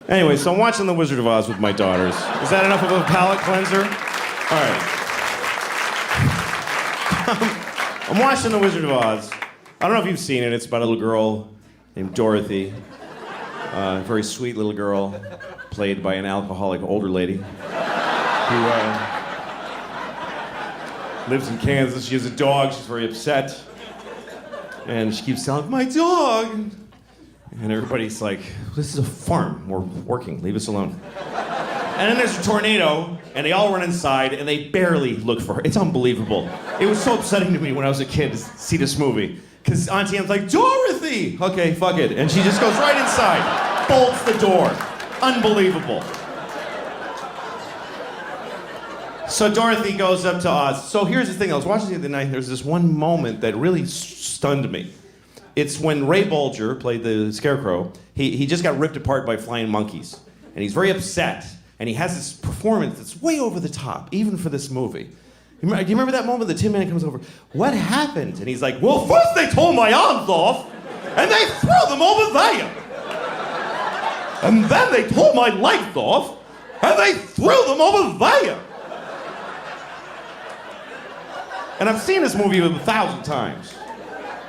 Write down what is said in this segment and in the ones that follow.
Anyway, so I'm watching The Wizard of Oz with my daughters. Is that enough of a palate cleanser? All right. I'm watching The Wizard of Oz. I don't know if you've seen it. It's about a little girl named Dorothy. A very sweet little girl, played by an alcoholic older lady who lives in Kansas. She has a dog. She's very upset. And she keeps telling, my dog. And everybody's like, this is a farm. We're working. Leave us alone. And then there's a tornado, and they all run inside, and they barely look for her. It's unbelievable. It was so upsetting to me when I was a kid to see this movie. Because Auntie Anne's like, Dorothy! Okay, fuck it. And she just goes right inside, bolts the door. Unbelievable. So Dorothy goes up to Oz. So here's the thing. I was watching the other night, there's this one moment that really stunned me. It's when Ray Bolger played the Scarecrow. He just got ripped apart by flying monkeys. And he's very upset. And he has this performance that's way over the top, even for this movie. Do you remember that moment the Tin Man comes over? What happened? And he's like, well, first they tore my arms off, and they threw them over there. And then they tore my legs off, and they threw them over there. And I've seen this movie 1,000 times.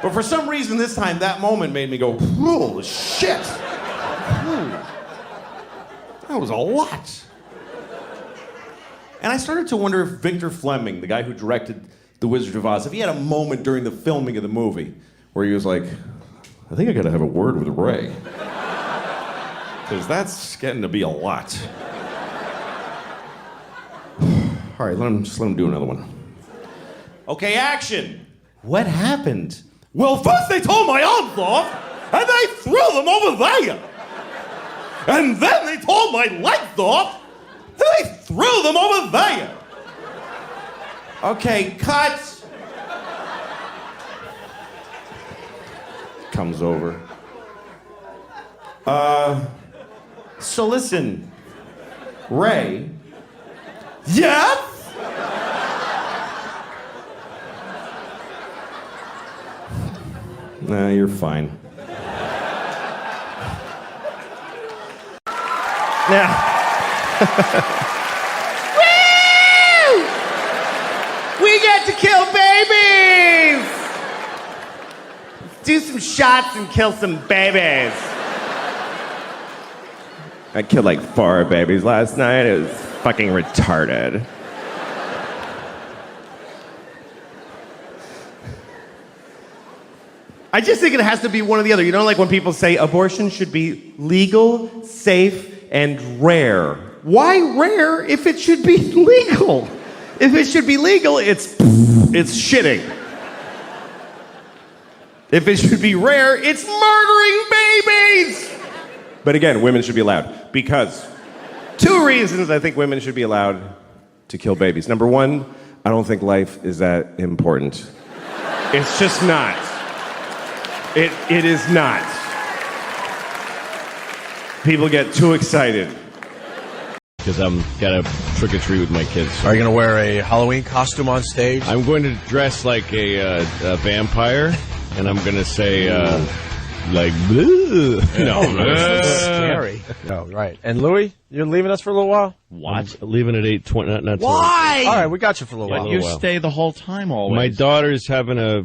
But for some reason this time, that moment made me go, holy shit. That was a lot. And I started to wonder if Victor Fleming, the guy who directed The Wizard of Oz, if he had a moment during the filming of the movie where he was like, I think I gotta have a word with Ray. Because that's getting to be a lot. All right, let him do another one. Okay, action. What happened? Well, first they tore my arms off, and they threw them over there. And then they tore my legs off, and they threw them over there. Okay, cut. Comes over. So listen, Ray. Yes? Nah, you're fine. Now. Woo! We get to kill babies! Do some shots and kill some babies. I killed like 4 babies last night. It was fucking retarded. I just think it has to be one or the other. You know, like when people say abortion should be legal, safe, and rare. Why rare if it should be legal? If it should be legal, it's shitting. If it should be rare, it's murdering babies! But again, women should be allowed. Because 2 reasons I think women should be allowed to kill babies. Number 1, I don't think life is that important. It's just not. It is not. People get too excited. Because I'm got to trick or treat with my kids. Are you going to wear a Halloween costume on stage? I'm going to dress like a vampire, and I'm going to say, like, blue. No, that's scary. No, right. And Louis, you're leaving us for a little while? What? I'm leaving at 8:20. Not Why? All right, we got you for a little while. You stay the whole time always. My daughter's having a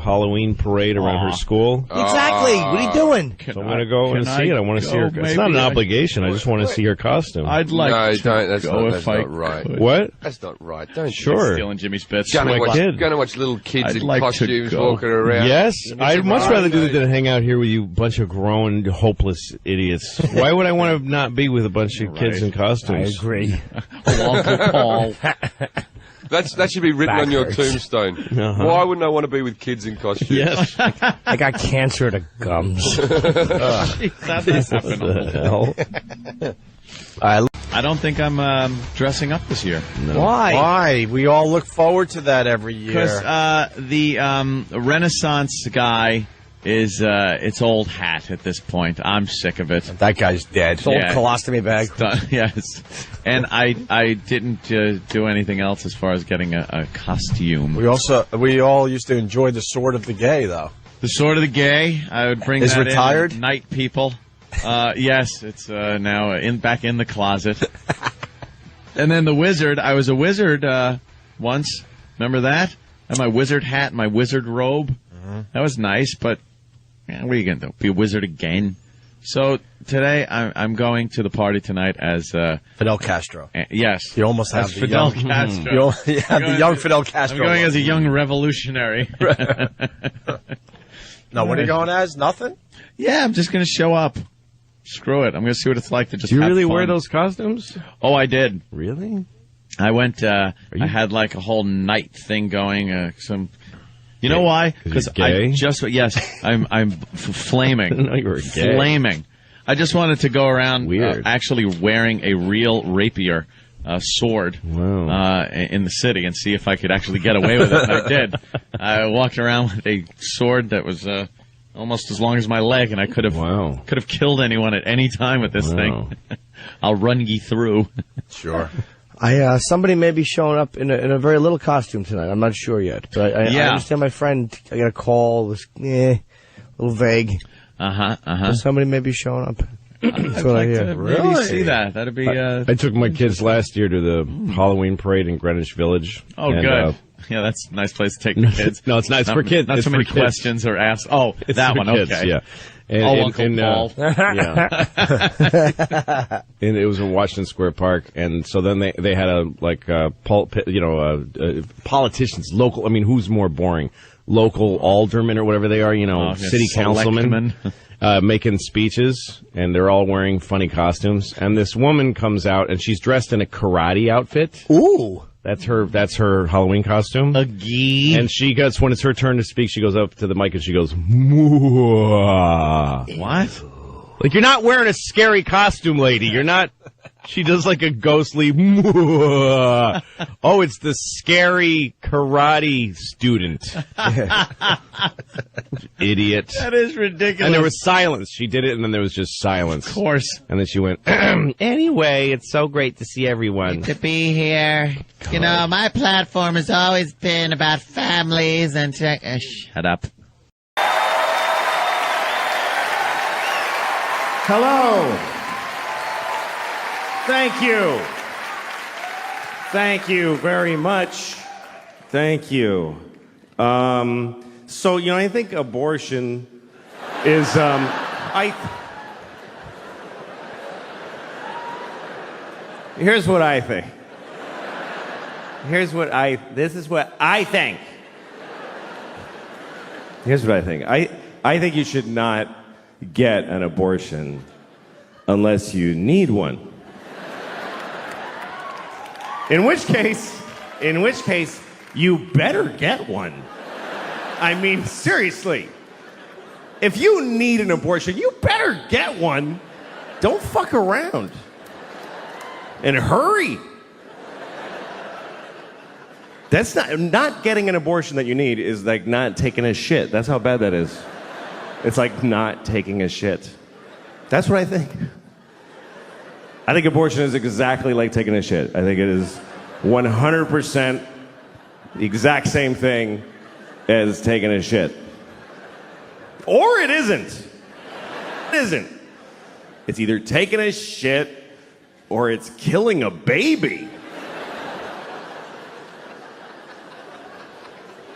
Halloween parade around her school. Exactly. What are you doing? So I'm going to go and see it. I want to see her. It's not an obligation. I just want to see her costume. I'd like to That's go not, if that's I not right. could. What? That's not right. Don't Sure. Stealing Jimmy Spitz. Going to kid. watch little kids I'd in like to costumes go. walking around. Yes, I'd much rather do that than hang out here with you bunch of grown, hopeless idiots. Why would I want to not be with a bunch of kids in costumes? I agree. Along with Paul. That should be written on your tombstone. Why wouldn't I want to be with kids in costumes? Yes. I got cancer of the gums. That's the hell. I don't think I'm dressing up this year. No. Why? We all look forward to that every year. Because the Renaissance guy is it's old hat at this point. I'm sick of it. That guy's dead. It's old Yeah. colostomy bag. Yes. And I didn't do anything else as far as getting a costume. We all used to enjoy the Sword of the Gay, though. The Sword of the Gay, I would bring Is that retired? in. Night People. Yes, it's now back in the closet. And then the wizard. I was a wizard once. Remember that? I had my wizard hat, my wizard robe. That was nice, but what are you going to do? Be a wizard again? So today I'm going to the party tonight as Fidel Castro. Yes, You almost have as the Fidel young, Castro. the young Fidel Castro. I'm going as a young revolutionary. No, what are you going as? Nothing? Yeah, I'm just going to show up. Screw it. I'm going to see what it's like to just Do you have really fun. wear those costumes? Oh, I did. Really? I went, I had like a whole night thing going, you know why? 'Cause you're gay? I just, yes, I'm flaming. I didn't know you were gay. Flaming. I just wanted to go around Weird. actually wearing a real rapier sword Wow. in the city and see if I could actually get away with it. And I did. I walked around with a sword that was almost as long as my leg, and I could have killed anyone at any time with this thing. I'll run ye through. Sure. Somebody may be showing up in a very little costume tonight. I'm not sure yet, but I understand my friend. I got a call. It was a little vague. So somebody may be showing up. That's what I hear. Maybe see that. That'd be. I took my kids last year to the Halloween parade in Greenwich Village. Oh, and, good. Yeah, that's a nice place to take the kids. No, it's not. It's for kids. Not It's so many for kids. questions are asked. Oh, It's that for one. kids, Okay. Yeah. And, Uncle Paul. Yeah. And it was in Washington Square Park, and so then they had politicians, local. I mean, who's more boring? Local aldermen or whatever they are, city councilmen, making speeches, and they're all wearing funny costumes. And this woman comes out, and she's dressed in a karate outfit. Ooh. That's her Halloween costume. And she gets, when it's her turn to speak, she goes up to the mic and she goes, "Mwah." What? Like, you're not wearing a scary costume, lady. You're not. She does like a ghostly, "Mwah." Oh, it's the scary karate student. Idiot. That is ridiculous. And there was silence. She did it, and then there was just silence. Of course. And then she went, "Anyway, it's so great to see everyone." To be here. You know, my platform has always been about families and Shut up. Hello. Thank you. Thank you very much. Thank you. So, I think abortion is, here's what I think. This is what I think. Here's what I think. I think you should not get an abortion unless you need one. In which case, you better get one. I mean, seriously. If you need an abortion, you better get one. Don't fuck around. And hurry. That's not getting an abortion that you need is like not taking a shit. That's how bad that is. It's like not taking a shit. That's what I think. I think abortion is exactly like taking a shit. I think it is 100% the exact same thing as taking a shit. Or it isn't. It isn't. It's either taking a shit or it's killing a baby.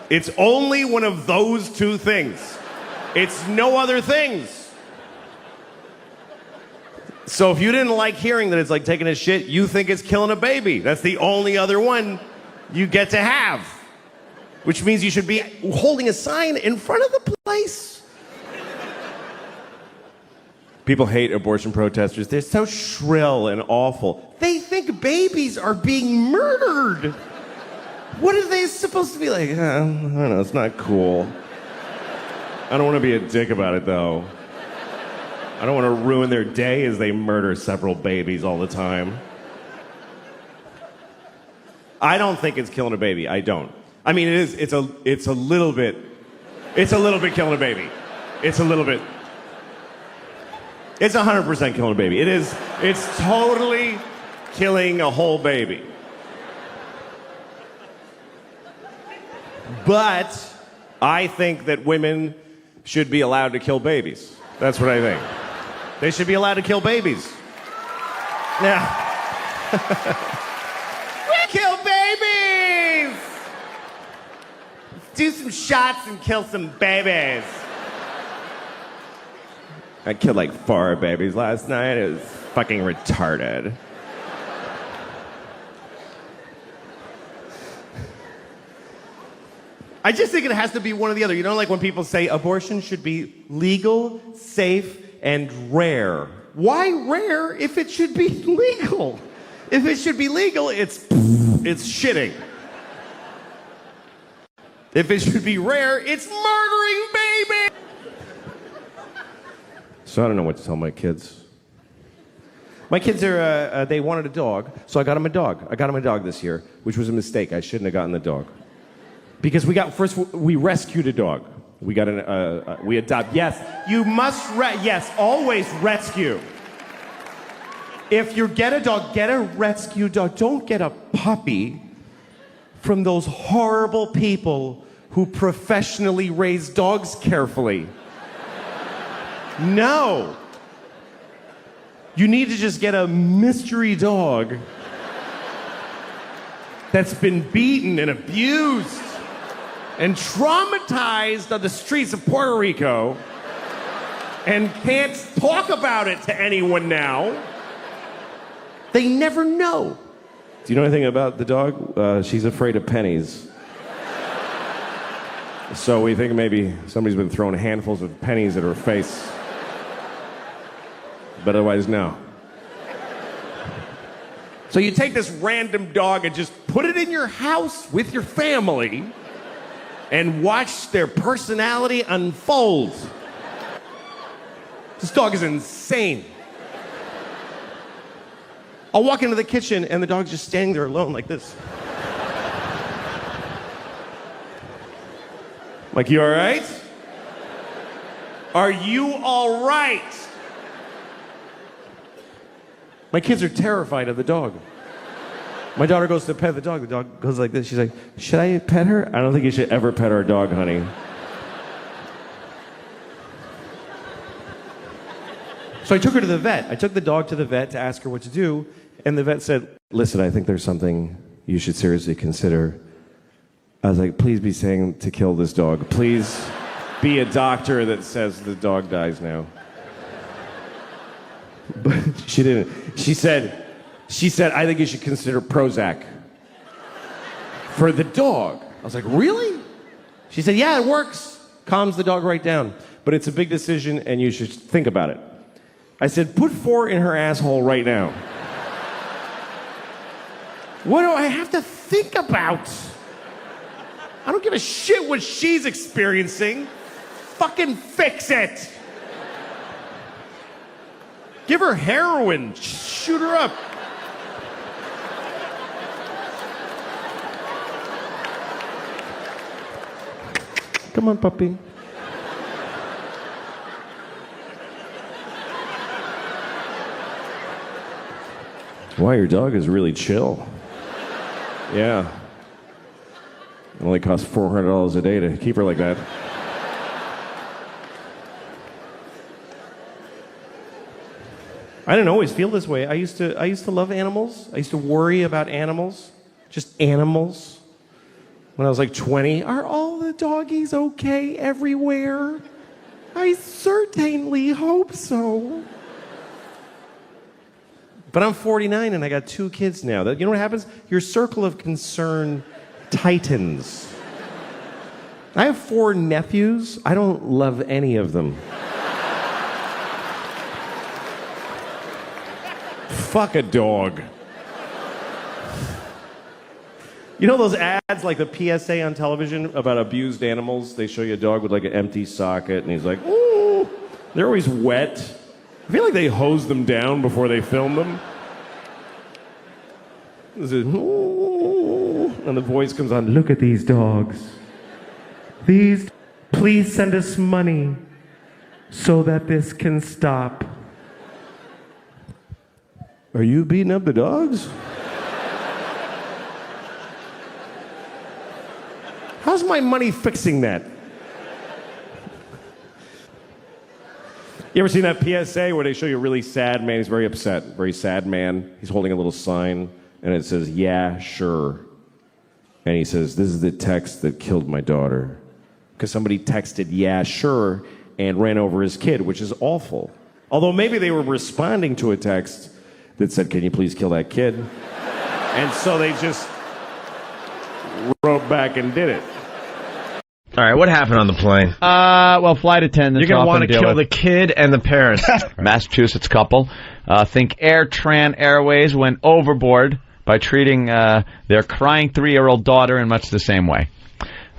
It's only one of those two things. It's no other things. So if you didn't like hearing that it's like taking a shit, you think it's killing a baby. That's the only other one you get to have. Which means you should be holding a sign in front of the place. People hate abortion protesters. They're so shrill and awful. They think babies are being murdered. What are they supposed to be like? I don't know, it's not cool. I don't want to be a dick about it, though. I don't want to ruin their day as they murder several babies all the time. I don't think it's killing a baby. I don't. I mean, it's a little bit killing a baby. It's a little bit. It's 100% killing a baby. It's totally killing a whole baby. But I think that women should be allowed to kill babies. That's what I think. They should be allowed to kill babies. Yeah. We kill babies! Do some shots and kill some babies. I killed like 4 babies last night. It was fucking retarded. I just think it has to be one or the other. You know, like when people say abortion should be legal, safe, and rare. Why rare if it should be legal? If it should be legal, it's shitting. If it should be rare, it's murdering baby. So I don't know what to tell my kids. My kids are, they wanted a dog, so I got them a dog. I got them a dog this year, which was a mistake. I shouldn't have gotten the dog. Because we rescued a dog. We got we adopt. Yes, you must, yes, always rescue. If you get a dog, get a rescue dog. Don't get a puppy from those horrible people who professionally raise dogs carefully. No. You need to just get a mystery dog that's been beaten and abused and traumatized on the streets of Puerto Rico and can't talk about it to anyone now. They never know. Do you know anything about the dog? She's afraid of pennies. So we think maybe somebody's been throwing handfuls of pennies at her face. But otherwise, no. So you take this random dog and just put it in your house with your family and watch their personality unfold. This dog is insane. I'll walk into the kitchen and the dog's just standing there alone like this. I'm like, you all right? Are you all right? My kids are terrified of the dog. My daughter goes to pet the dog goes like this. She's like, should I pet her? I don't think you should ever pet our dog, honey. So I took her to the vet. I took the dog to the vet to ask her what to do, and the vet said, listen, I think there's something you should seriously consider. I was like, please be saying to kill this dog. Please be a doctor that says the dog dies now. But she didn't. She said, I think you should consider Prozac for the dog. I was like, really? She said, yeah, it works. Calms the dog right down. But it's a big decision and you should think about it. I said, put 4 in her asshole right now. What do I have to think about? I don't give a shit what she's experiencing. Fucking fix it. Give her heroin. Shoot her up. Come on, puppy. Wow, your dog is really chill. Yeah. It only costs $400 a day to keep her like that. I didn't always feel this way. I used to love animals. I used to worry about animals. Just animals. When I was like 20, are all the doggies okay everywhere? I certainly hope so. But I'm 49 and I got 2 kids now. You know what happens? Your circle of concern tightens. I have 4 nephews. I don't love any of them. Fuck a dog. You know those ads, like the PSA on television about abused animals? They show you a dog with like an empty socket and he's like, ooh. They're always wet. I feel like they hose them down before they film them. Ooh. And the voice comes on, look at these dogs. Please send us money so that this can stop. Are you beating up the dogs? How's my money fixing that? You ever seen that PSA where they show you a really sad man? He's very upset, very sad man. He's holding a little sign, and it says, "Yeah, sure." And he says, "This is the text that killed my daughter." Because somebody texted, "Yeah, sure," and ran over his kid, which is awful. Although maybe they were responding to a text that said, "Can you please kill that kid?" And so they just wrote back and did it. All right, what happened on the plane? Well, flight attendants. You're going to want to kill the kid and the parents. Massachusetts couple. Think AirTran Airways went overboard by treating their crying 3-year-old daughter in much the same way.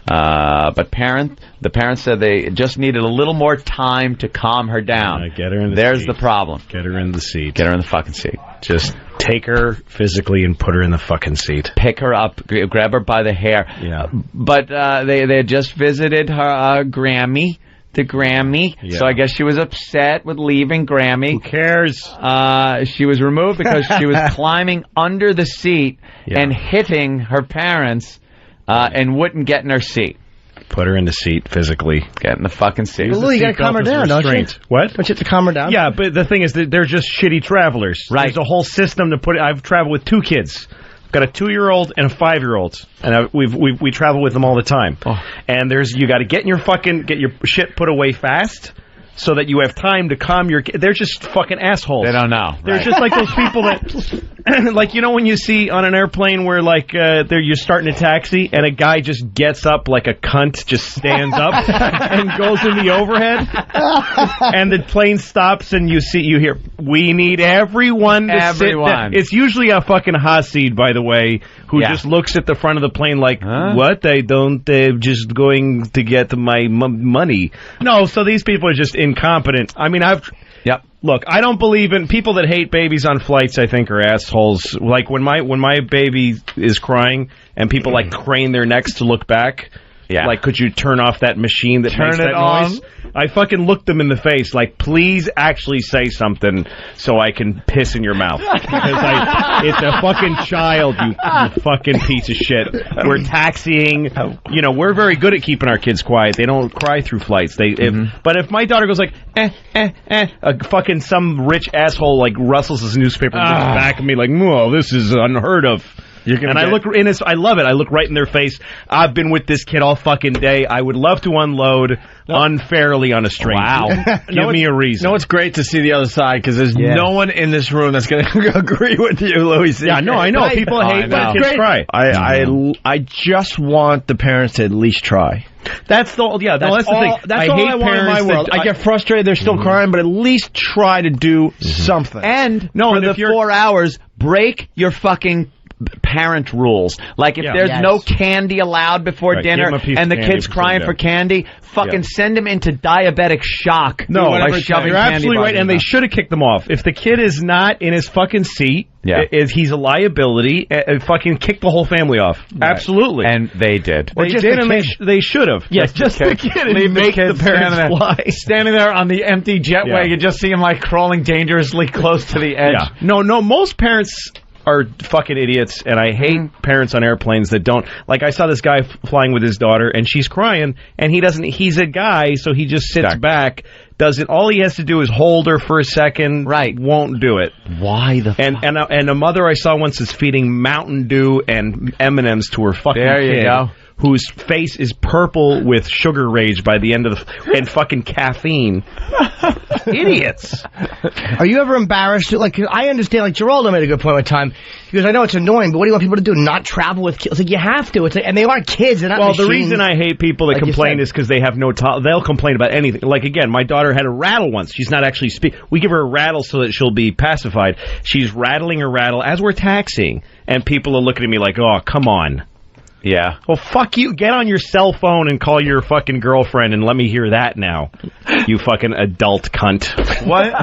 But the parents said they just needed a little more time to calm her down. Get her in the There's seat. the problem. Get her in the seat. Get her in the fucking seat. Just take her physically and put her in the fucking seat. Pick her up, grab her by the hair. Yeah. But they had just visited her Grammy, the Grammy. Yeah. So I guess she was upset with leaving Grammy. Who cares? She was removed because she was climbing under the seat and hitting her parents and wouldn't get in her seat. Put her in the seat physically. Get in the fucking seat. Well, Lou, you got to calm her down, don't you? What? Don't you have to calm her down? Yeah, but the thing is that they're just shitty travelers. Right. There's a whole system to put it. I've traveled with 2 kids. I've got a 2-year-old and a 5-year-old, and we travel with them all the time. Oh. And you got to get your shit put away fast, so that you have time to calm your kid. They're just fucking assholes. They don't know. They're just like those people that, like, you know when you see on an airplane where, like, you're starting a taxi and a guy just gets up like a cunt, just stands up and goes in the overhead, and the plane stops and you hear, "We need everyone to sit down." It's usually a fucking Hasid, by the way, who just looks at the front of the plane like, "What? They're just going to get my money." No, so these people are just incompetent. I mean, Look, I don't believe in people that hate babies on flights. I think are assholes. Like when my baby is crying and people like crane their necks to look back. Yeah. Like, could you turn off that machine that makes that noise? I fucking looked them in the face like, please actually say something so I can piss in your mouth. Because it's a fucking child, you fucking piece of shit. We're taxiing. You know, we're very good at keeping our kids quiet. They don't cry through flights. But if my daughter goes like, fucking some rich asshole like rustles his newspaper and looks back at me like, "Whoa, this is unheard of." I look in his. I love it. I look right in their face. I've been with this kid all fucking day. I would love to unload unfairly on a stranger. Wow. Give me a reason. No, it's great to see the other side because there's no one in this room that's going to agree with you, Louis. Yeah, no, I know. People hate when kids cry. I just want the parents to at least try. That's the thing. That's all I want in my world. I get frustrated. They're still crying, but at least try to do something. And for the 4 hours, break your fucking parent rules. Like if there's no candy allowed before dinner and the kid's crying for candy, fucking send him into diabetic shock. No, you're absolutely right, and they should have kicked them off. If the kid is not in his fucking seat, he's a liability, fucking kick the whole family off. Right. Absolutely. And they did. They did, and they should have. Yes, just the kid and make the parents fly. Standing there on the empty jetway, you just see him like crawling dangerously close to the edge. Yeah. No, most parents are fucking idiots, and I hate parents on airplanes that don't. Like, I saw this guy flying with his daughter, and she's crying, and he's a guy, so he just sits back, doesn't. All he has to do is hold her for a second. Right. Won't do it. Why the fuck? And a mother I saw once is feeding Mountain Dew and M&Ms to her fucking kid. There you go. Whose face is purple with sugar rage by the end of and fucking caffeine. Idiots. Are you ever embarrassed? Like, I understand, like, Geraldo made a good point one time. He goes, I know it's annoying, but what do you want people to do? Not travel with kids? It's like, you have to. It's like, and they aren't kids. They're not machines. The reason I hate people that complain is because they have no they'll complain about anything. Like, again, my daughter had a rattle once. She's not actually we give her a rattle so that she'll be pacified. She's rattling her rattle as we're taxiing, and people are looking at me like, oh, come on. Yeah. Well, fuck you. Get on your cell phone and call your fucking girlfriend and let me hear that now. You fucking adult cunt. What?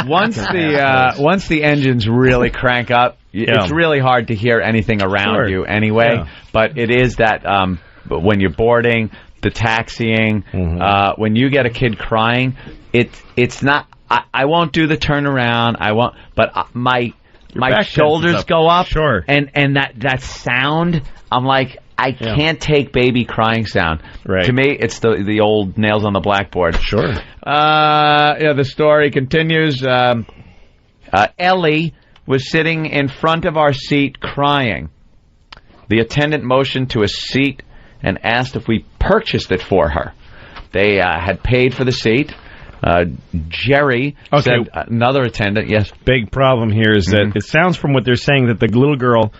Once the engines really crank up, it's really hard to hear anything around you anyway. Yeah. But it is that when you're boarding, the taxiing, when you get a kid crying, it's not. I won't do the turnaround. I won't. But my shoulders go up, and that sound, I'm like, I can't take baby crying sound. Right. To me, it's the old nails on the blackboard. Sure. The story continues. Ellie was sitting in front of our seat crying. The attendant motioned to a seat and asked if we purchased it for her. They had paid for the seat. Jerry said, another attendant, yes. Big problem here is that it sounds from what they're saying that the little girl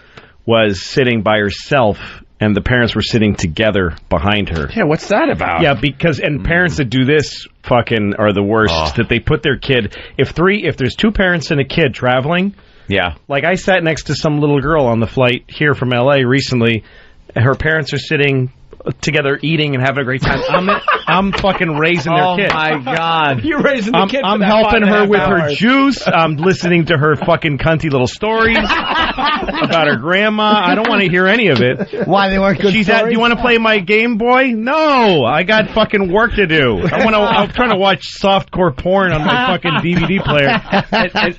was sitting by herself and the parents were sitting together behind her. Yeah, what's that about? Yeah, because parents that do this fucking are the worst. That they put their kid if there's 2 parents and a kid traveling. Yeah. Like I sat next to some little girl on the flight here from LA recently. Her parents are sitting together eating and having a great time. I'm fucking raising their kid. Oh my God! You're raising the kid. I'm helping her with her juice. I'm listening to her fucking cunty little stories about her grandma. I don't want to hear any of it. Why, they weren't good Do stories? you want to play my Game Boy? No, I got fucking work to do. I'm trying to watch softcore porn on my fucking DVD player.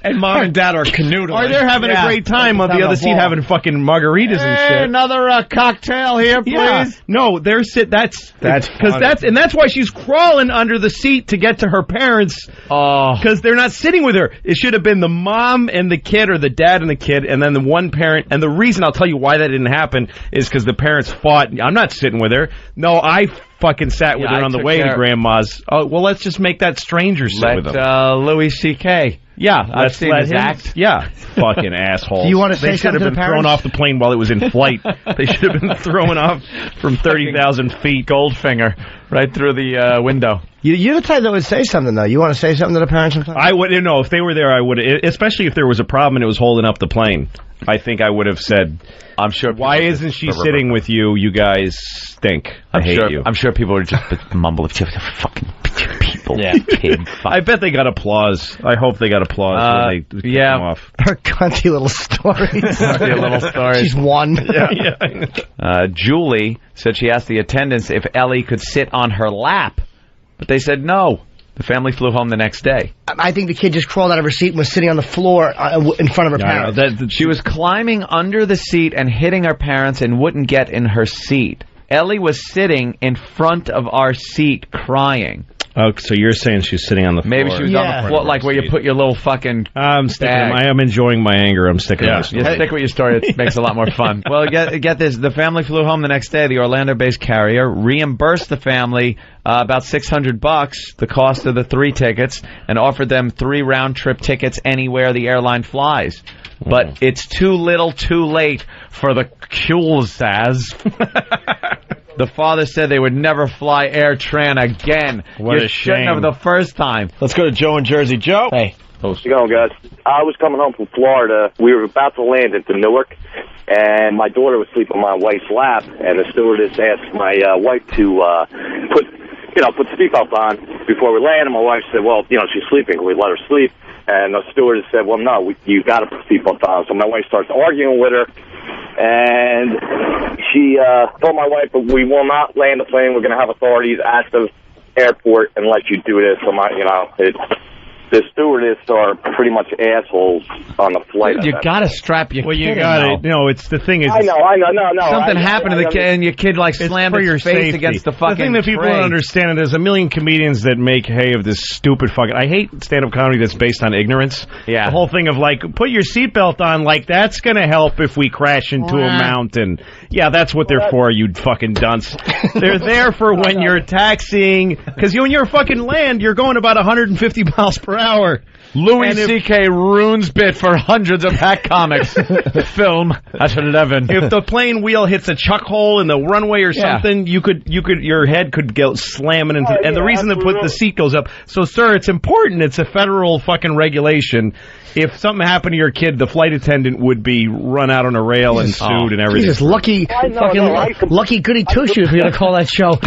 And mom and dad are canoodling. Or they're having a great time on the other seat having fucking margaritas and shit. Another cocktail here, please. Yeah. No, they're that's because that's why she's crawling under the seat to get to her parents. Because they're not sitting with her. It should have been the mom and the kid, or the dad and the kid, and then the one parent. And the reason I'll tell you why that didn't happen is because the parents fought. I'm not sitting with her. No, I fucking sat with her on the way to grandma's. Oh, well, let's just make that stranger sit with them. Louis C.K. Yeah, I've seen his act. Yeah, fucking assholes. Do you want to say something to the They should have been thrown off the plane while it was in flight. They should have been thrown off from 30,000 feet. Goldfinger right through the window. You're the type that would say something, though. You want to say something to the parents sometimes? I would. No, if they were there, I would. Especially if there was a problem and it was holding up the plane. I think I would have said, I'm sure. Why isn't she sitting with you? You guys stink. I hate you. I'm sure people would just mumble, fucking people. Yeah. Kid, I bet they got applause. I hope they got applause when they kick them off. Her cunty little stories. She's one. Julie said she asked the attendants if Ellie could sit on her lap, but they said no. The family flew home the next day. I think the kid just crawled out of her seat and was sitting on the floor in front of her parents. She was climbing under the seat and hitting her parents and wouldn't get in her seat. Ellie was sitting in front of our seat crying. Oh, so you're saying she's sitting on the floor? Maybe she was on the floor, like where you put your little fucking. I'm sticking. I am enjoying my anger. I'm sticking. Yeah, you stick with your story. It makes it a lot more fun. Well, get this. The family flew home the next day. The Orlando-based carrier reimbursed the family about $600, the cost of the 3 tickets, and offered them 3 round-trip tickets anywhere the airline flies. But it's too little, too late for the Kulsas. The father said they would never fly Air Tran again. What a shame. Shouldn't have the first time. Let's go to Joe in Jersey. Joe. Hey. How's it going, guys? I was coming home from Florida. We were about to land into Newark, and my daughter was sleeping on my wife's lap, and the stewardess asked my wife to put the seatbelt on before we land, and my wife said, well, she's sleeping. Can we let her sleep? And the stewardess said, well, no, you got to put the seatbelt on. So my wife starts arguing with her, and she told my wife, but we will not land the plane. We're going to have authorities at the airport and let you do this. So the stewardess are pretty much assholes on the flight. Dude, you got to strap your kid you got it. No, it's the thing is. I know. No. Something happened to the kid, and your kid slammed his face against the fucking. The thing that people don't understand is there's a million comedians that make hay of this stupid fucking. I hate stand-up comedy that's based on ignorance. Yeah. The whole thing of put your seatbelt on, that's gonna help if we crash into a mountain. Yeah, that's what they're for, you fucking dunce. They're there for when you're taxiing, because when you're fucking land, you're going about 150 miles per hour. Louis C.K. ruins bit for hundreds of hack comics. Film at 11. If the plane wheel hits a chuck hole in the runway or something, your head could go slamming into. And the reason the seat goes up. So, sir, it's important. It's a federal fucking regulation. If something happened to your kid, the flight attendant would be run out on a rail and sued and everything. Jesus, lucky goody two shoes. We're gonna call that show.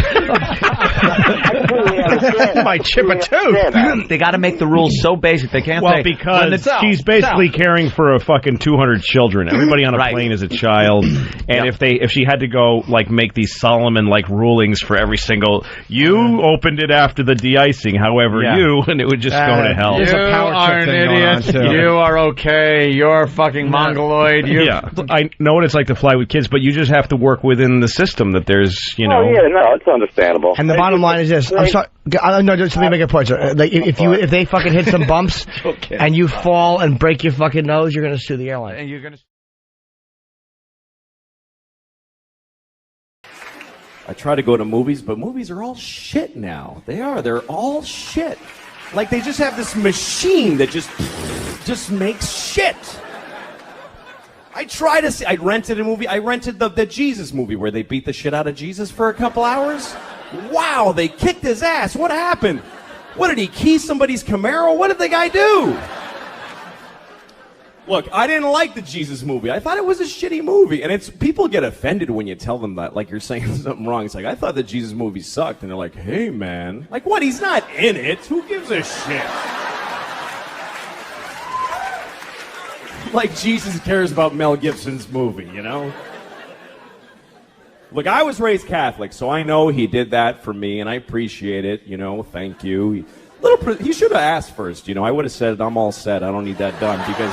My chip a tooth. They got to make the rules so basic they can't. Well, because she's basically caring for a fucking 200 children. Everybody on a plane is a child, and if she had to go make these Solomon rulings for every single, you opened it after the de-icing, however and it would just go to hell. You are an idiot. around, too. You are okay. You're fucking mongoloid. Yeah, I know what it's like to fly with kids, but you just have to work within the system that there's, you know. Oh, yeah, no, it's understandable. And the bottom line is this. I'm sorry. No, just let me make a point, sir. Like, if they fucking hit some bumps and you fall and break your fucking nose, you're going to sue the airline. And you're going to... I try to go to movies, but movies are all shit now. They are. They're all shit. Like, they just have this machine that just makes shit. I try to see. I rented a movie. I rented the Jesus movie where they beat the shit out of Jesus for a couple hours. Wow, they kicked his ass. What happened? What, did he key somebody's Camaro? What did the guy do? Look, I didn't like the Jesus movie. I thought it was a shitty movie. And it's people get offended when you tell them that, like you're saying something wrong. It's like, I thought the Jesus movie sucked. And they're like, hey, man. Like, what? He's not in it. Who gives a shit? Like Jesus cares about Mel Gibson's movie, you know? Look, I was raised Catholic, so I know he did that for me, and I appreciate it, you know, thank you. He should have asked first, you know. I would have said, I'm all set. I don't need that done, because...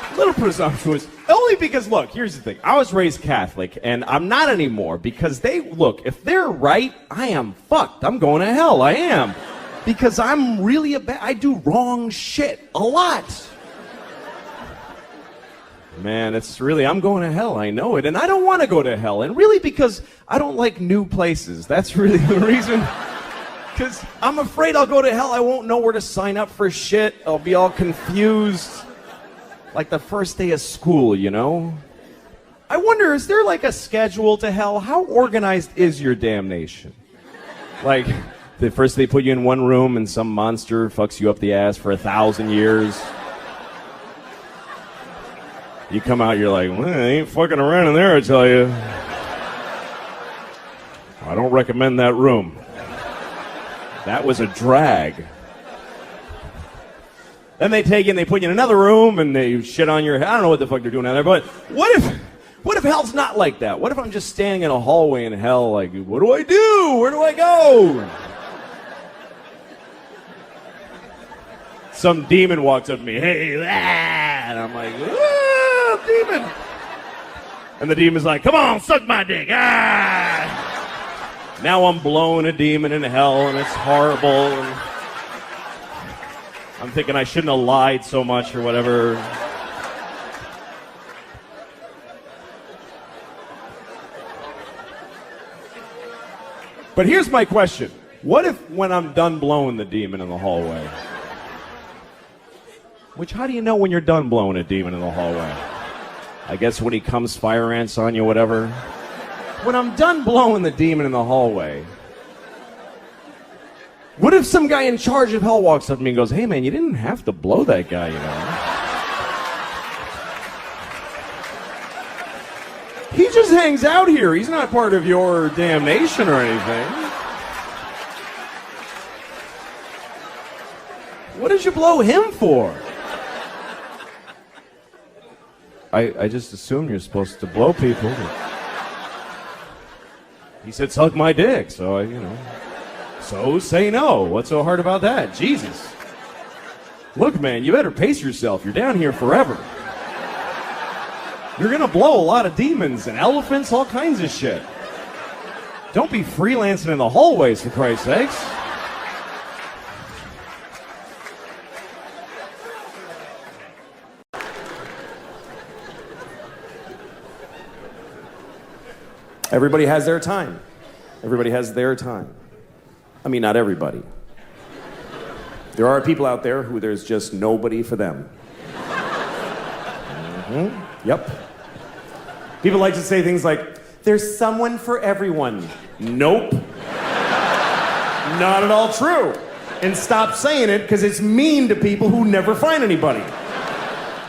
A little presumptuous. Only because, look, here's the thing. I was raised Catholic, and I'm not anymore, because look, if they're right, I am fucked. I'm going to hell. I am. Because I'm really I do wrong shit a lot. Man, I'm going to hell. I know it. And I don't want to go to hell. And really because I don't like new places. That's really the reason. Because I'm afraid I'll go to hell. I won't know where to sign up for shit. I'll be all confused. Like the first day of school, you know? I wonder, is there like a schedule to hell? How organized is your damnation? Like, first they put you in one room and some monster fucks you up the ass for 1,000 years. You come out, you're like, well, I ain't fucking around in there, I tell you. I don't recommend that room. That was a drag. Then they take you and they put you in another room and they shit on your head. I don't know what the fuck they're doing out there, but what if hell's not like that? What if I'm just standing in a hallway in hell like, what do I do? Where do I go? Some demon walks up to me, hey, and I'm like, ah, demon. And the demon's like, come on, suck my dick. Ah. Now I'm blowing a demon in hell and it's horrible. And I'm thinking I shouldn't have lied so much or whatever. But here's my question. What if when I'm done blowing the demon in the hallway? How do you know when you're done blowing a demon in the hallway? I guess when he comes fire ants on you, whatever. When I'm done blowing the demon in the hallway, what if some guy in charge of hell walks up to me and goes, hey man, you didn't have to blow that guy, you know? He just hangs out here. He's not part of your damnation or anything. What did you blow him for? I just assumed you're supposed to blow people. He said, suck my dick, so I, you know. So say no. What's so hard about that? Jesus. Look, man, you better pace yourself. You're down here forever. You're gonna blow a lot of demons and elephants, all kinds of shit. Don't be freelancing in the hallways, for Christ's sakes. Everybody has their time. Everybody has their time. I mean, not everybody. There are people out there who there's just nobody for them. Mm-hmm. Yep. People like to say things like, there's someone for everyone. Nope. Not at all true. And stop saying it because it's mean to people who never find anybody.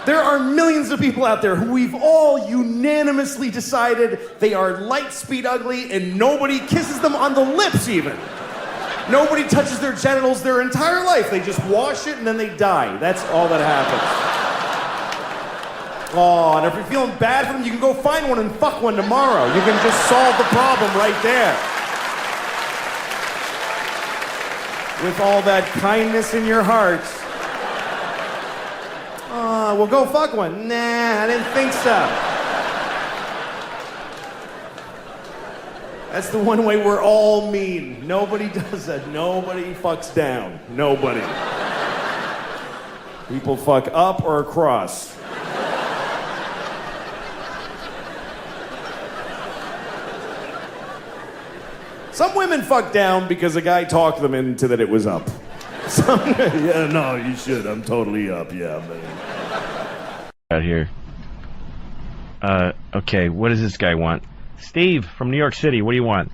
There are millions of people out there who we've all unanimously decided they are light speed ugly and nobody kisses them on the lips even. Nobody touches their genitals their entire life. They just wash it and then they die. That's all that happens. Oh, and if you're feeling bad for them, you can go find one and fuck one tomorrow. You can just solve the problem right there. With all that kindness in your heart. well, go fuck one. Nah, I didn't think so. That's the one way we're all mean. Nobody does that. Nobody fucks down. Nobody. People fuck up or across. Some women fuck down because a guy talked them into that it was up. Yeah, no, you should. I'm totally up. Yeah, man. Out here. Okay, what does this guy want? Steve from New York City, what do you want?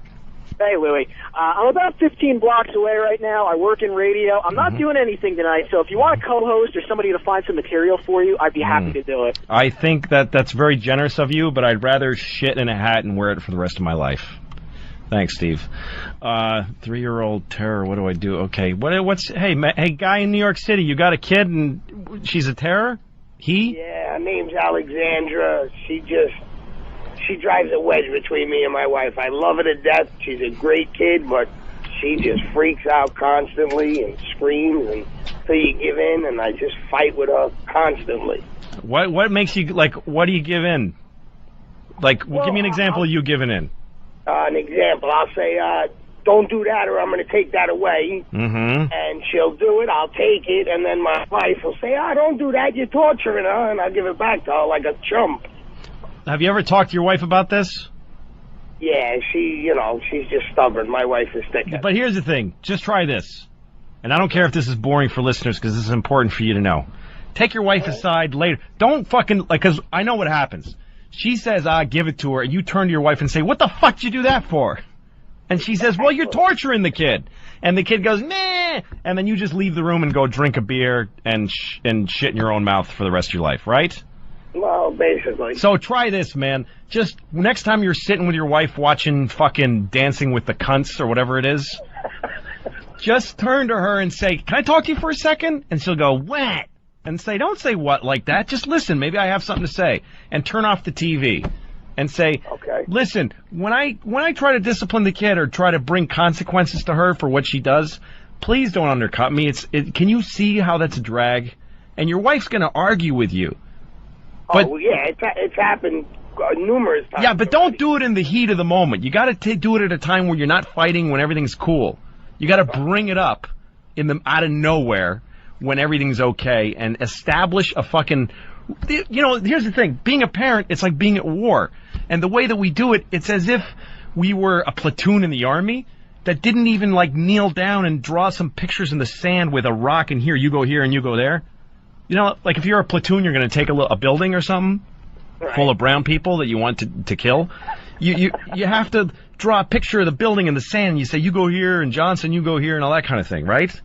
Hey, Louie. I'm about 15 blocks away right now. I work in radio. I'm not doing anything tonight, so if you want a co-host or somebody to find some material for you, I'd be happy to do it. I think that's very generous of you, but I'd rather shit in a hat and wear it for the rest of my life. Thanks, Steve. 3-year-old terror, what do I do? Okay, hey, guy in New York City, you got a kid and she's a terror? He? Yeah, her name's Alexandra. She drives a wedge between me and my wife. I love her to death. She's a great kid, but she just freaks out constantly and screams until you give in, and I just fight with her constantly. What makes you, what do you give in? Give me an example of you giving in. An example, I'll say, don't do that or I'm going to take that away. Mm-hmm. And she'll do it, I'll take it, and then my wife will say, don't do that, you're torturing her, and I'll give it back to her like a chump. Have you ever talked to your wife about this? Yeah, she's just stubborn. My wife is thick. But here's the thing. Just try this. And I don't care if this is boring for listeners because this is important for you to know. Take your wife aside later. Don't fucking, because I know what happens. She says, give it to her, and you turn to your wife and say, what the fuck did you do that for? And she says, well, you're torturing the kid. And the kid goes, meh, and then you just leave the room and go drink a beer and shit in your own mouth for the rest of your life, right? Well, basically. So try this, man. Just next time you're sitting with your wife watching fucking Dancing with the Cunts or whatever it is, just turn to her and say, can I talk to you for a second? And she'll go, what? And say, don't say what like that. Just listen. Maybe I have something to say. And turn off the TV. And say, okay. Listen, when I try to discipline the kid or try to bring consequences to her for what she does, please don't undercut me. Can you see how that's a drag? And your wife's going to argue with you. But, it's happened numerous times. Yeah, but don't do it in the heat of the moment. You got to do it at a time where you're not fighting, when everything's cool. You got to bring it up out of nowhere when everything's okay and establish a fucking... here's the thing. Being a parent, it's like being at war. And the way that we do it, it's as if we were a platoon in the army that didn't even, kneel down and draw some pictures in the sand with a rock and here, you go here and you go there. If you're a platoon, you're going to take a building or something full of brown people that you want to kill. You have to draw a picture of the building in the sand. And you say, you go here, and Johnson, you go here, and all that kind of thing, right?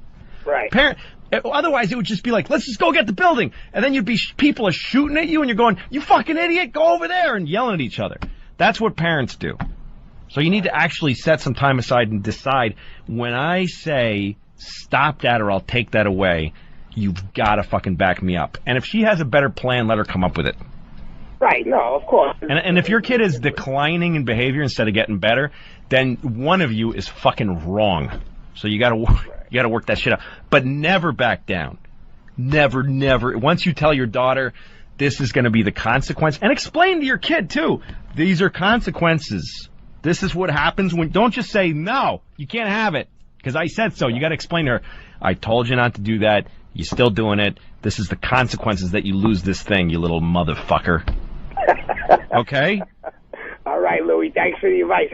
Right. Otherwise, it would just be like, let's just go get the building. And then people are shooting at you, and you're going, you fucking idiot, go over there, and yelling at each other. That's what parents do. So you need to actually set some time aside and decide, when I say, stop that or I'll take that away, you've got to fucking back me up. And if she has a better plan, let her come up with it. Right, no, of course. And if your kid is declining in behavior instead of getting better, then one of you is fucking wrong. So you got to work that shit out. But never back down. Never. Once you tell your daughter this is going to be the consequence, and explain to your kid too, these are consequences. This is what happens when. Don't just say no, you can't have it because I said so. You got to explain to her, I told you not to do that. You're still doing it. This is the consequences that you lose this thing, you little motherfucker. Okay? All right, Louie. Thanks for the advice.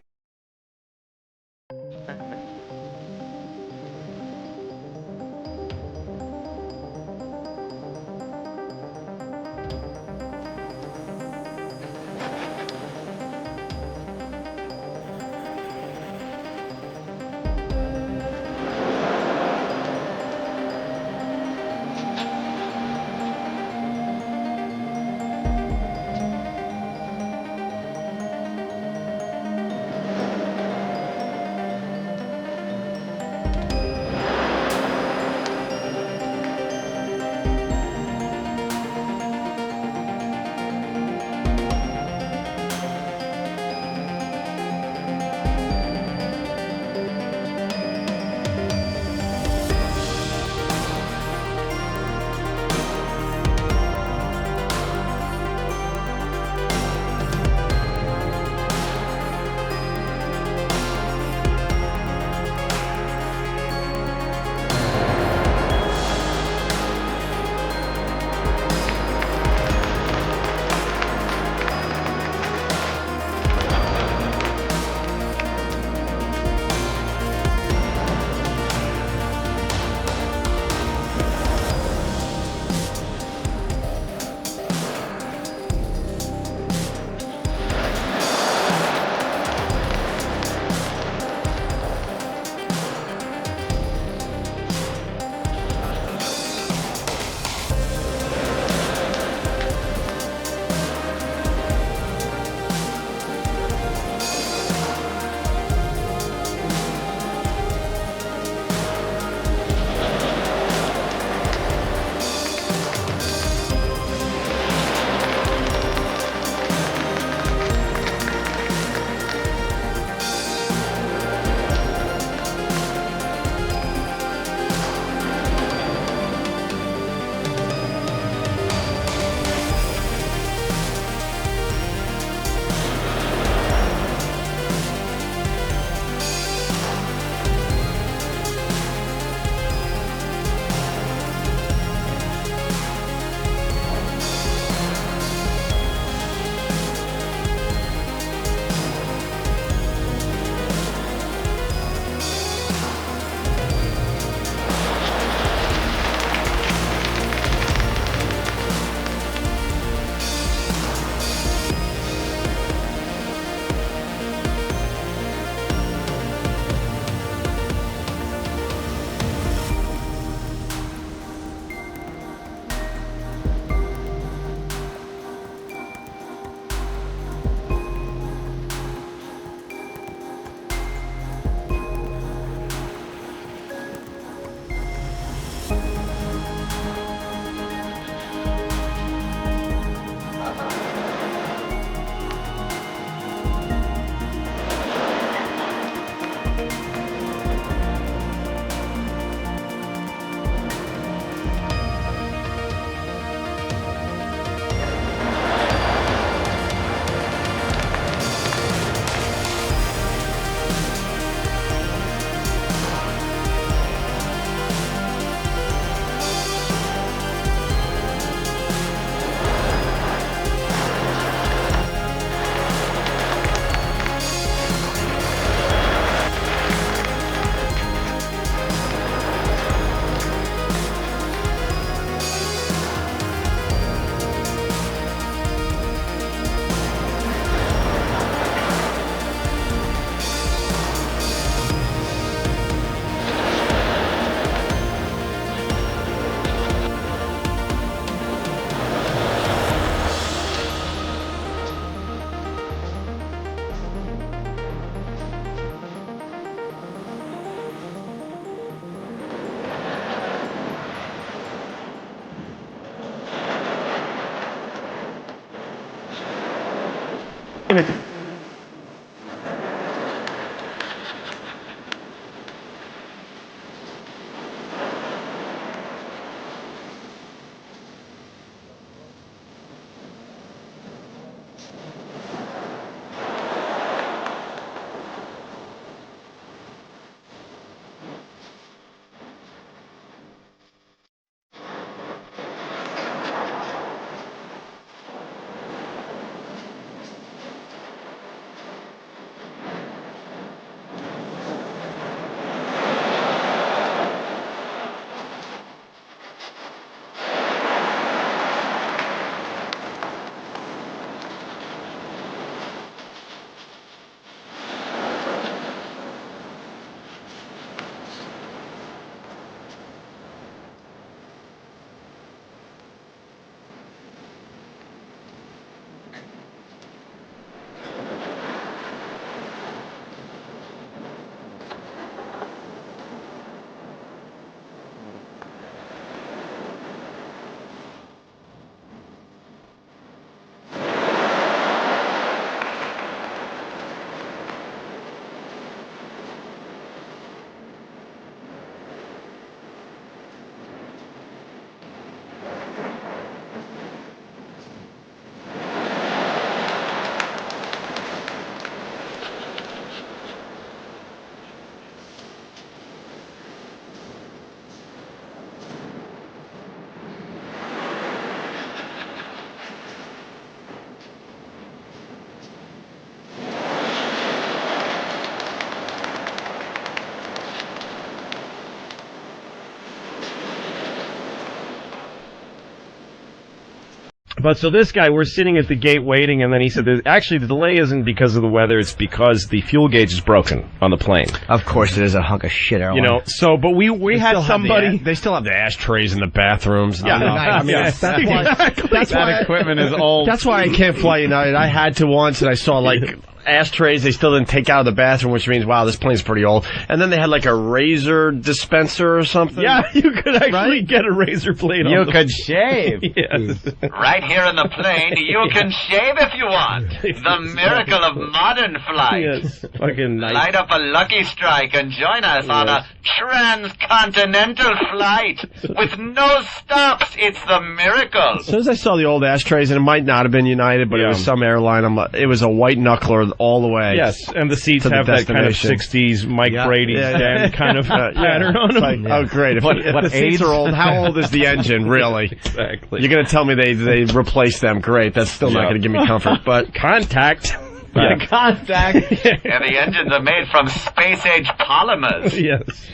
But so this guy, we're sitting at the gate waiting, and then he said, actually, the delay isn't because of the weather, it's because the fuel gauge is broken on the plane. Of course it is a hunk of shit airline. You know, so, but we had somebody... They still have the ashtrays in the bathrooms. Yeah, I mean, that's why equipment is old. That's why I can't fly United. I had to once, and I saw, like... ashtrays they still didn't take out of the bathroom, which means, wow, this plane's pretty old. And then they had like a razor dispenser or something. Yeah, you could actually get a razor blade on You the could shave. Yes. Right here in the plane, you can shave if you want. The miracle of modern flight. Yes. Fucking nice. Light up a lucky strike and join us on a transcontinental flight with no stops. It's the miracle. As soon as I saw the old ashtrays, and it might not have been United, but it was some airline, it was a white knuckler all the way. Yes, and the seats have that kind of 60s Mike Brady stand kind of pattern on them. Like, oh, great. If the seats are old, how old is the engine, really? Exactly. You're going to tell me they replaced them. Great. That's still not going to give me comfort. But contact. Yeah. Contact. And the engines are made from space-age polymers. Yes.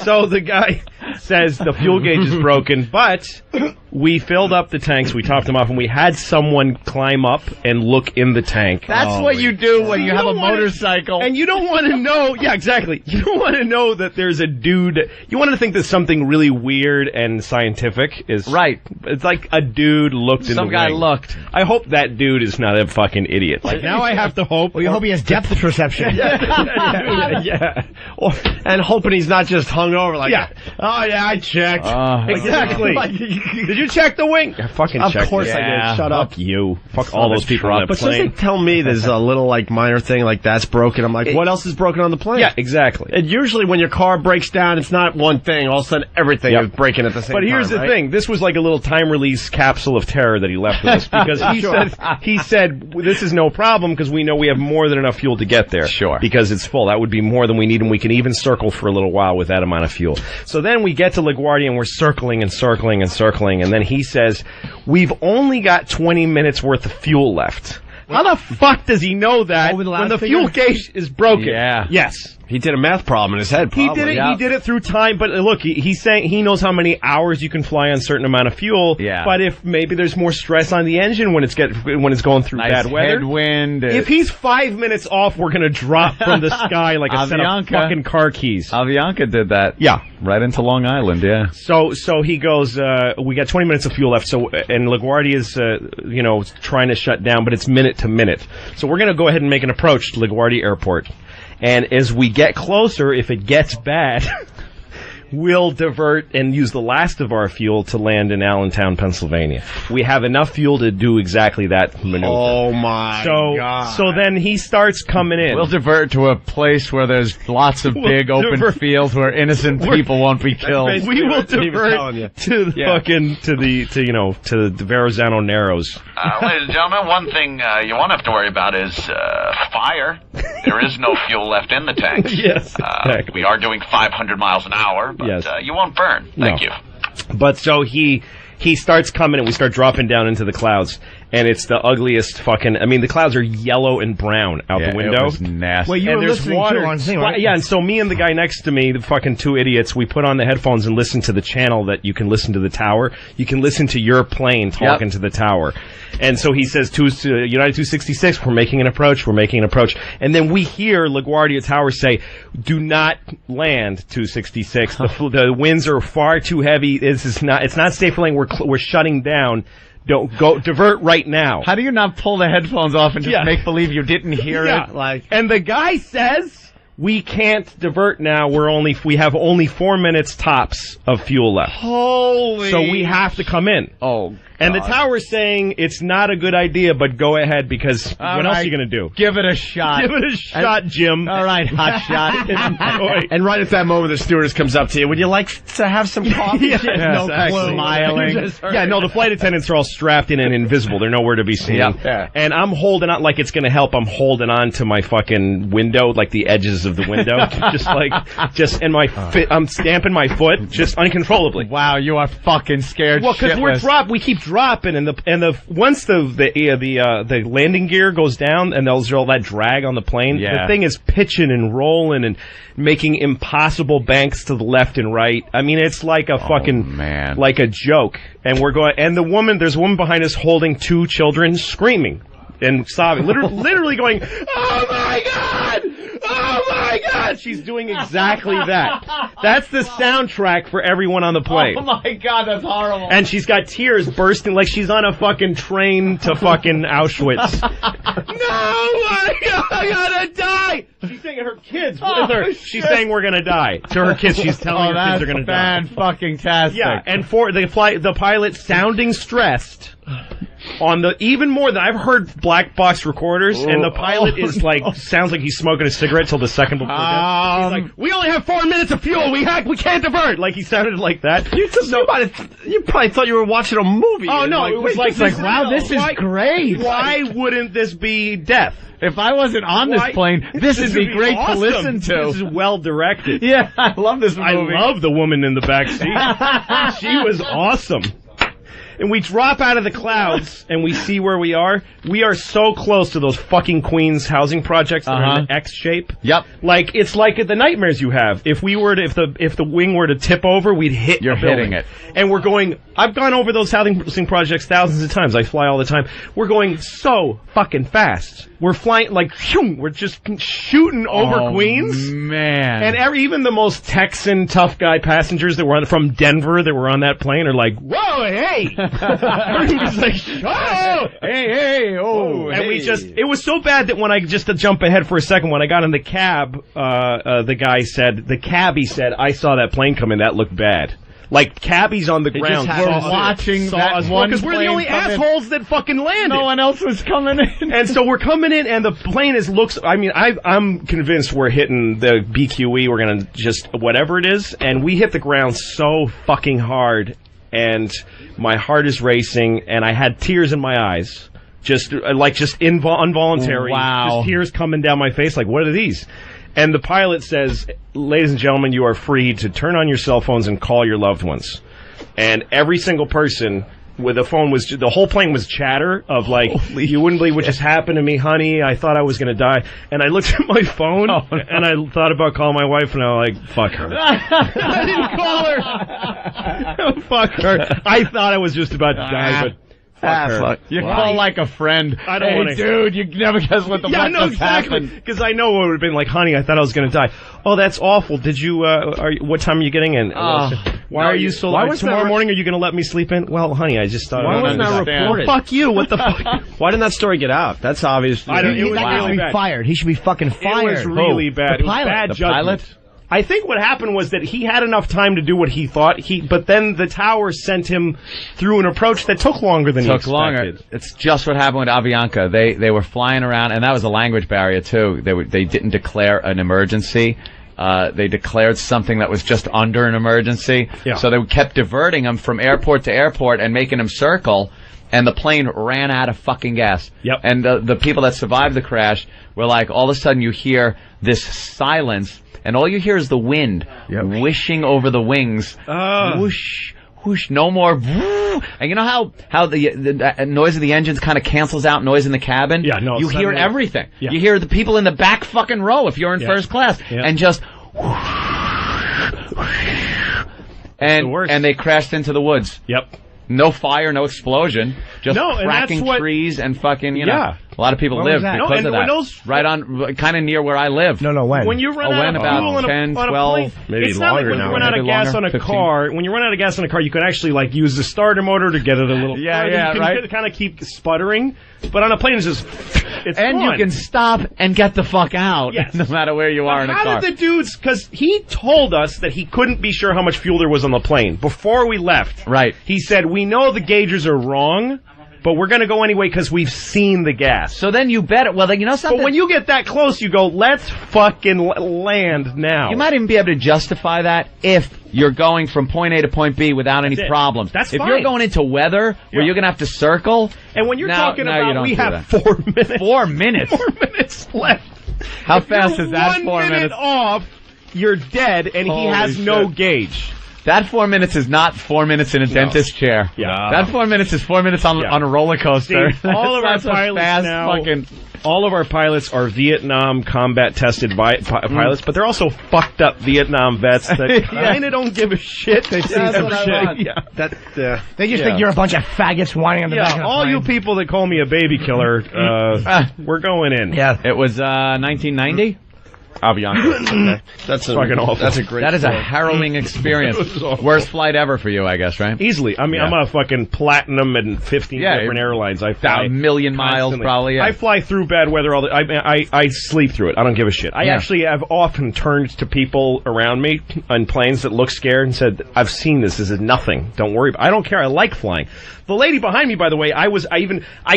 So the guy says the fuel gauge is broken, but we filled up the tanks, we topped them off, and we had someone climb up and look in the tank. That's what you do when you have a motorcycle. And you don't want to know, yeah, exactly. You don't want to know that there's a dude, you want to think that something really weird and scientific is... Right. It's like a dude looked in the Some guy wing. looked. I hope that dude is not a fucking idiot. Like, now I have to hope... Well, you hope he has depth perception. yeah. And hoping he's not just hung over like, oh yeah, I checked. Exactly. Did you check the wing? I fucking checked. Of course I did. Shut up. Fuck you. Fuck all those people on that But since plane. they tell me there's a little like minor thing like that's broken, I'm like, what else is broken on the plane? Yeah, exactly. And usually when your car breaks down, it's not one thing. All of a sudden, everything is breaking at the same time. But here's the thing. This was like a little time-release capsule of terror that he left with us because he said, this is no problem because we know we have more than enough fuel to get there. Sure. Because it's full. That would be more than we need, and we can even circle for a little while with that amount of fuel. So then we get to LaGuardia, and we're circling and circling and circling, and then he says, we've only got 20 minutes worth of fuel left. How the fuck does he know that when the fuel gauge is broken? Yeah. Yes. He did a math problem in his head. Probably. He did it. He did it through time. But look, he's saying he knows how many hours you can fly on a certain amount of fuel. Yeah. But if maybe there's more stress on the engine when it's going through bad weather, headwind. if he's 5 minutes off, we're gonna drop from the sky like a set of fucking car keys. Avianca did that. Yeah. Right into Long Island. Yeah. So he goes. We got 20 minutes of fuel left. So and LaGuardia is trying to shut down, but it's minute to minute. So we're gonna go ahead and make an approach to LaGuardia Airport. And as we get closer, if it gets bad, we'll divert and use the last of our fuel to land in Allentown, Pennsylvania. We have enough fuel to do exactly that maneuver. Oh my God. So then he starts coming in. We'll divert to a place where there's lots of big open fields where innocent people won't be killed. We will divert to the Verrazano Narrows. Ladies and gentlemen, one thing you won't have to worry about is fire. There is no fuel left in the tanks. Yes, exactly. We are doing 500 miles an hour, but you won't burn. Thank you. But so he starts coming and we start dropping down into the clouds. And it's the ugliest fucking... I mean, the clouds are yellow and brown out the window. It was nasty. Well, you were listening to on thing, right? Yeah, and so me and the guy next to me, the fucking two idiots, we put on the headphones and listen to the channel that you can listen to the tower. You can listen to your plane talking to the tower. And so he says, United 266, we're making an approach. And then we hear LaGuardia Tower say, do not land 266. The winds are far too heavy. It's not safe for landing. We're shutting down. Don't go divert right now. How do you not pull the headphones off and just make believe you didn't hear it? And the guy says we can't divert now. We have only 4 minutes tops of fuel left. Holy! So we have to come in. Oh. And the tower's saying it's not a good idea, but go ahead because what else are you going to do? Give it a shot. Give it a shot, Jim. All right, hot shot. And right at that moment, the stewardess comes up to you. Would you like to have some coffee? No clue. Smiling. The flight attendants are all strapped in and invisible. They're nowhere to be seen. Yeah. And I'm holding on like it's going to help. I'm holding on to my fucking window, like the edges of the window, I'm stamping my foot just uncontrollably. Wow, you are fucking scared. Well, because we keep dropping, and once the landing gear goes down, and there's all that drag on the plane, the thing is pitching and rolling and making impossible banks to the left and right. I mean, it's like a like a joke. And there's a woman behind us holding 2 children, screaming and sobbing, literally going, "Oh my God! Oh my God!" She's doing exactly that. That's the soundtrack for everyone on the plane. Oh my God, that's horrible. And she's got tears bursting like she's on a fucking train to fucking Auschwitz. No, I gotta die! She's saying her kids with her. She's saying we're gonna die. To her kids, she's telling her kids are gonna die. Fan-fucking-tastic. Yeah, and for the pilot sounding stressed on even more than I've heard black box recorders, and the pilot is sounds like he's smoking a cigarette till the second before death. He's like, we only have 4 minutes of fuel. We can't divert. Like he sounded like that. You probably thought you were watching a movie. Oh no, it was like wow, this is great. Why wouldn't this be death? If I wasn't on this plane, this would be great to listen to. This is well directed. Yeah, I love this movie. I love the woman in the back seat. She was awesome. And we drop out of the clouds, and we see where we are. We are so close to those fucking Queens housing projects that are in the X shape. Yep. Like it's like the nightmares you have. If the wing were to tip over, we'd hit. You're hitting it. And we're going. I've gone over those housing projects thousands of times. I fly all the time. We're going so fucking fast. We're flying like we're just shooting over Queens. Man. And even the most Texan tough guy passengers that were from Denver that were on that plane are like, whoa, hey. Everybody's like, oh, hey, oh. And it was so bad that when just to jump ahead for a second, when I got in the cab, the cabbie said, I saw that plane come in, that looked bad. Like cabbies on the ground. We're watching that one because we're the only assholes that fucking landed. No one else was coming in. And so we're coming in, and the plane I'm convinced we're hitting the BQE. We're gonna just whatever it is, and we hit the ground so fucking hard, and my heart is racing, and I had tears in my eyes, just involuntary. Wow. Just tears coming down my face. Like, what are these? And the pilot says, ladies and gentlemen, you are free to turn on your cell phones and call your loved ones. And every single person with a phone the whole plane was chatter of like, you wouldn't believe what just happened to me, honey. I thought I was going to die. And I looked at my phone and I thought about calling my wife and I was like, fuck her. I didn't call her. Fuck her. I thought I was just about to die, but You call like a friend. I don't want to. Dude, you never guess what the fuck just happened. Because I know what would have been like, honey, I thought I was going to die. Oh, that's awful. Did you, what time are you getting in? Why are you so late? Tomorrow morning, are you going to let me sleep in? Well, honey, I just thought. Why wasn't that reported? Fuck you. What the fuck? Why didn't that story get out? That's obvious. He should be fired. He should be fucking fired. It was really bad. The pilot. Bad judgment. I think what happened was that he had enough time to do what he thought, but then the tower sent him through an approach that took longer than he expected. Longer. It's just what happened with Avianca. They were flying around, and that was a language barrier, too. They didn't declare an emergency. They declared something that was just under an emergency. Yeah. So they kept diverting him from airport to airport and making him circle, and the plane ran out of fucking gas. Yep. And the people that survived the crash were like, all of a sudden you hear this silence, and all you hear is the wind whooshing over the wings. Whoosh, whoosh, no more. And you know how the noise of the engines kind of cancels out noise in the cabin? Yeah, no. You hear everything. Yeah. You hear the people in the back fucking row if you're in first class, and just. And they crashed into the woods. Yep. No fire, no explosion, just cracking trees and fucking, you know. A lot of people live because of that. Right on, kind of near where I live. When you run out of about 10, 12, maybe it's not longer like when you run out of gas on a 15. Car. When you run out of gas on a car, you can actually like use the starter motor to get it a little. You can kind of keep sputtering. But on a plane, it's just. It's and gone. You can stop and get the fuck out, no matter where you are in a car. How did the dudes? Because he told us that he couldn't be sure how much fuel there was on the plane before we left. Right. He said, "We know the gauges are wrong." But we're going to go anyway because we've seen the gas. So then you bet it. Well, then you know something? But when you get that close, you go, let's fucking land now. You might even be able to justify that if you're going from point A to point B without any problems. That's if fine. You're going into weather where you're going to have to circle. And when you're talking about we have 4 minutes. 4 minutes? 4 minutes left. How fast is that 4 minutes? 1 minute off, you're dead, and he has no gauge. That 4 minutes is not 4 minutes in a dentist chair. Yeah. That 4 minutes is 4 minutes on a roller coaster. See, all of our pilots now, all of our pilots are Vietnam combat tested pilots, but they're also fucked up Vietnam vets that kind of don't give a shit. They see some shit. They just think you're a bunch of faggots whining on the back of the all plane. you people that call me a baby killer, we're going in. Yeah. It was 1990. Avianca. Okay. That's fucking awful. That's a great. That is a harrowing experience. Worst flight ever for you, I guess, right? Easily. I mean, I'm a fucking platinum and 15 different airlines. I fly 1,000,000 miles, probably. Yeah. I fly through bad weather all the. I sleep through it. I don't give a shit. I actually have often turned to people around me on planes that look scared and said, "I've seen this. This is nothing. Don't worry. I don't care. I like flying." The lady behind me, by the way, I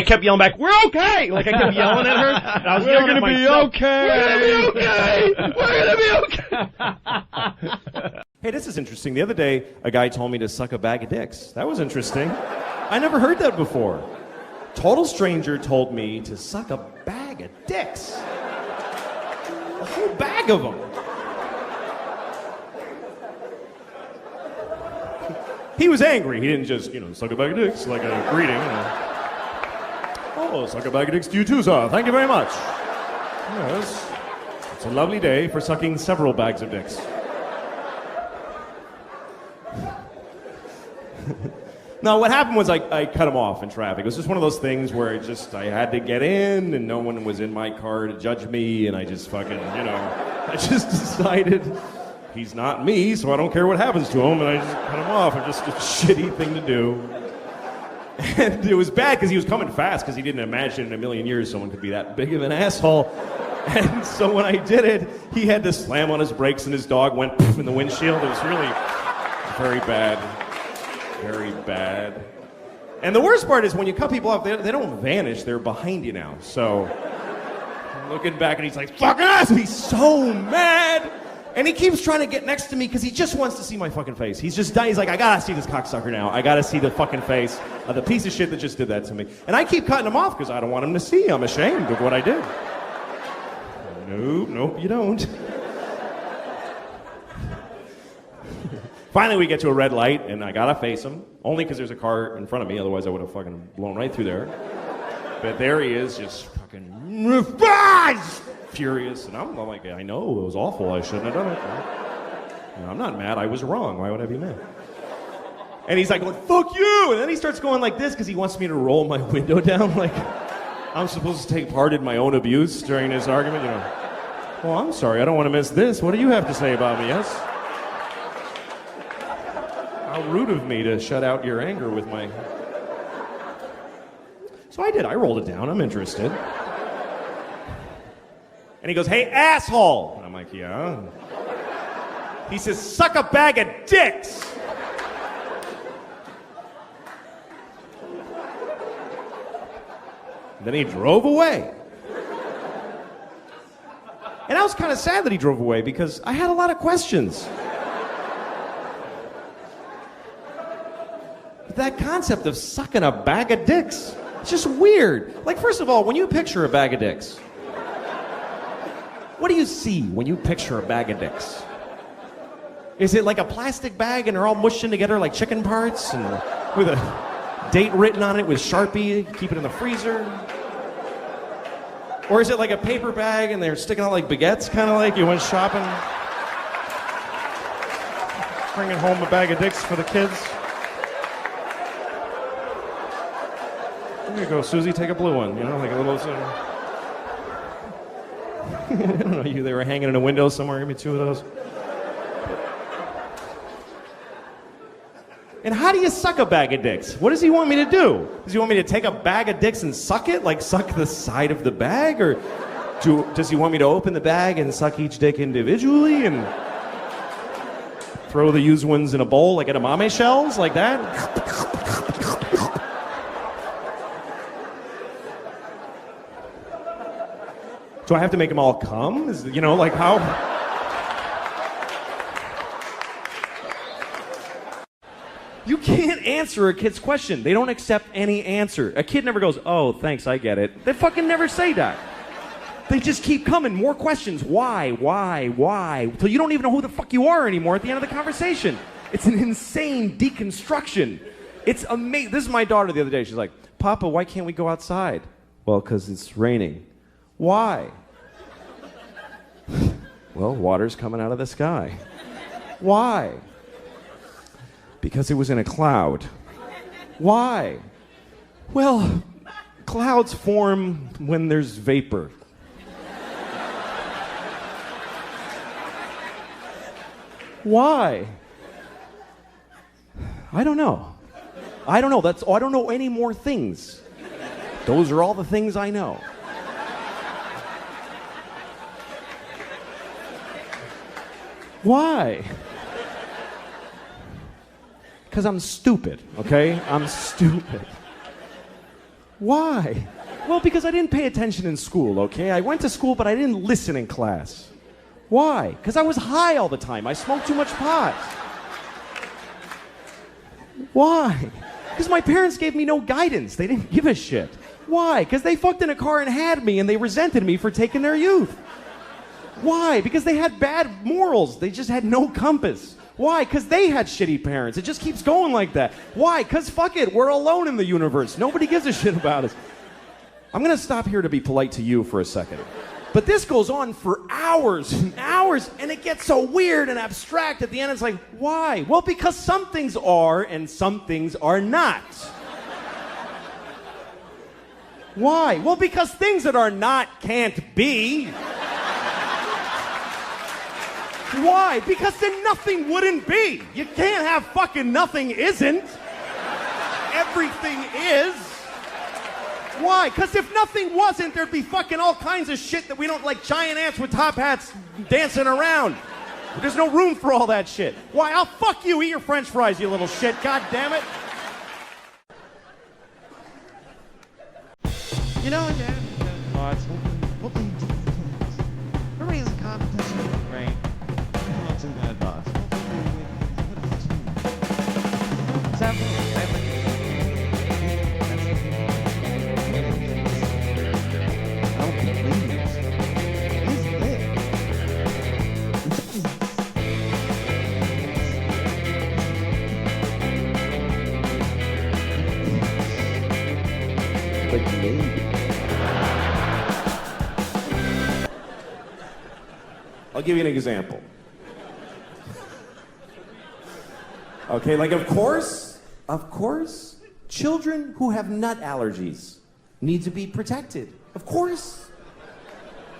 kept yelling back, "We're okay!" Like I kept yelling at her. And I was yelling at myself. We're gonna be okay. We're gonna be okay. Hey, this is interesting. The other day, a guy told me to suck a bag of dicks. That was interesting. I never heard that before. Total stranger told me to suck a bag of dicks. A whole bag of them. He was angry. He didn't just, suck a bag of dicks like a greeting. Oh, suck a bag of dicks to you too, sir. Thank you very much. Yes. It's a lovely day for sucking several bags of dicks. No, what happened was I cut him off in traffic. It was just one of those things where I had to get in and no one was in my car to judge me, and I just fucking, I just decided he's not me, so I don't care what happens to him, and I just cut him off. It's just a shitty thing to do. And it was bad because he was coming fast because he didn't imagine in a million years someone could be that big of an asshole. And so when I did it, he had to slam on his brakes and his dog went poof in the windshield. It was really very bad. Very bad. And the worst part is when you cut people off, they don't vanish. They're behind you now. So I'm looking back and he's like, fucking ass! He's so mad! And he keeps trying to get next to me because he just wants to see my fucking face. He's like, I gotta see this cocksucker now. I gotta see the fucking face of the piece of shit that just did that to me. And I keep cutting him off because I don't want him to see. I'm ashamed of what I did. Nope, you don't. Finally, we get to a red light, and I gotta face him. Only because there's a car in front of me, otherwise I would have fucking blown right through there. But there he is, just fucking furious. And I'm like, I know, it was awful. I shouldn't have done it. I'm not mad. I was wrong. Why would I be mad? And he's like, going, fuck you! And then he starts going like this because he wants me to roll my window down. Like, I'm supposed to take part in my own abuse during this argument. Well, I'm sorry. I don't want to miss this. What do you have to say about me, yes? How rude of me to shut out your anger with my... So I did. I rolled it down. I'm interested. And he goes, hey, asshole! And I'm like, yeah? He says, suck a bag of dicks. Then he drove away. And I was kind of sad that he drove away because I had a lot of questions. That concept of sucking a bag of dicks, it's just weird. Like, first of all, when you picture a bag of dicks, what do you see when you picture a bag of dicks? Is it like a plastic bag and they're all mushed in together like chicken parts and with a date written on it with Sharpie, keep it in the freezer? Or is it like a paper bag and they're sticking out like baguettes, kind of like you went shopping? Bringing home a bag of dicks for the kids? There you go, Susie, take a blue one, you know, like a little... I don't know, they were hanging in a window somewhere, give me 2 of those. And how do you suck a bag of dicks? What does he want me to do? Does he want me to take a bag of dicks and suck it? Like suck the side of the bag? Or does he want me to open the bag and suck each dick individually and throw the used ones in a bowl like edamame shells? Like that? Do I have to make them all come? You know, like how... You can't answer a kid's question. They don't accept any answer. A kid never goes, oh, thanks, I get it. They fucking never say that. They just keep coming. More questions. Why? Till you don't even know who the fuck you are anymore at the end of the conversation. It's an insane deconstruction. It's amazing. This is my daughter the other day. She's like, Papa, why can't we go outside? Well, because it's raining. Why? Well, water's coming out of the sky. Why? Because it was in a cloud. Why? Well, clouds form when there's vapor. Why? I don't know. I don't know any more things. Those are all the things I know. Why? Because I'm stupid, okay? I'm stupid. Why? Well, because I didn't pay attention in school, okay? I went to school, but I didn't listen in class. Why? Because I was high all the time. I smoked too much pot. Why? Because my parents gave me no guidance. They didn't give a shit. Why? Because they fucked in a car and had me, and they resented me for taking their youth. Why? Because they had bad morals. They just had no compass. Why? Because they had shitty parents. It just keeps going like that. Why? Because fuck it, we're alone in the universe. Nobody gives a shit about us. I'm going to stop here to be polite to you for a second. But this goes on for hours and hours, and it gets so weird and abstract at the end. It's like, why? Well, because some things are and some things are not. Why? Well, because things that are not can't be. Why? Because then nothing wouldn't be. You can't have fucking nothing isn't. Everything is. Why? Because if nothing wasn't, there'd be fucking all kinds of shit that we don't like, giant ants with top hats dancing around. There's no room for all that shit. Why? I'll fuck you. Eat your french fries, you little shit. God damn it. You know, Dad, thoughts. What we do for everybody has a competition, right? What's in that box? I'll give you an example. Okay, like of course, children who have nut allergies need to be protected. Of course.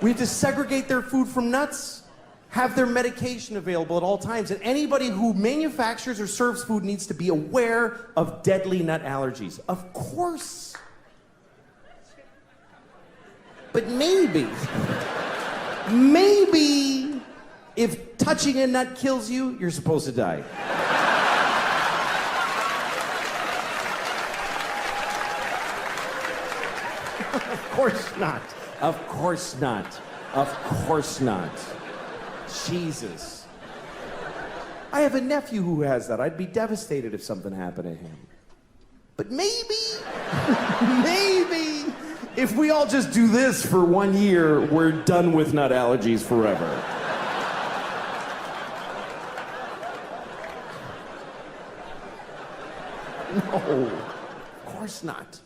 We have to segregate their food from nuts, have their medication available at all times, and anybody who manufactures or serves food needs to be aware of deadly nut allergies. Of course. But maybe if touching a nut kills you, you're supposed to die. Of course not. Of course not. Of course not. Jesus. I have a nephew who has that. I'd be devastated if something happened to him. But maybe, maybe, if we all just do this for 1 year, we're done with nut allergies forever. No, of course not.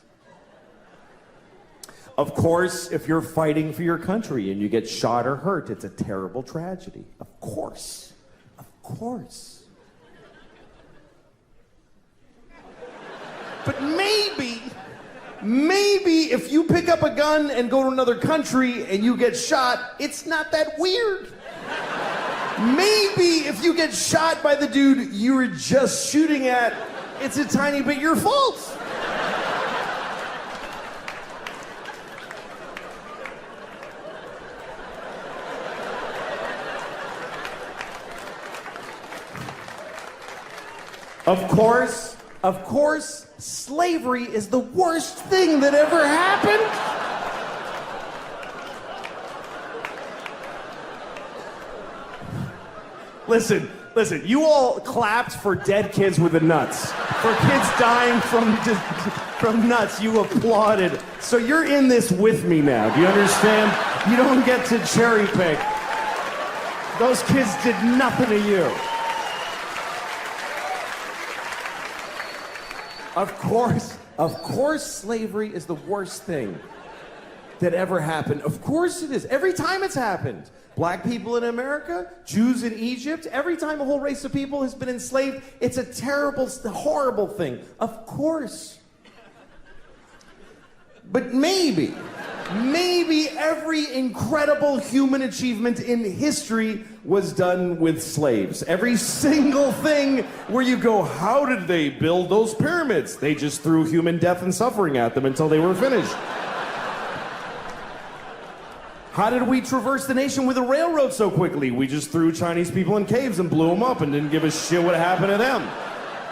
Of course, if you're fighting for your country and you get shot or hurt, it's a terrible tragedy. Of course. Of course. But maybe if you pick up a gun and go to another country and you get shot, it's not that weird. Maybe if you get shot by the dude you were just shooting at, it's a tiny bit your fault. Of course, slavery is the worst thing that ever happened. Listen, you all clapped for dead kids with the nuts. For kids dying from nuts, you applauded. So you're in this with me now, do you understand? You don't get to cherry pick. Those kids did nothing to you. Of course, slavery is the worst thing that ever happened. Of course it is. Every time it's happened. Black people in America, Jews in Egypt, every time a whole race of people has been enslaved, it's a terrible, horrible thing. Of course. But maybe every incredible human achievement in history was done with slaves. Every single thing where you go, how did they build those pyramids? They just threw human death and suffering at them until they were finished. How did we traverse the nation with a railroad so quickly? We just threw Chinese people in caves and blew them up and didn't give a shit what happened to them.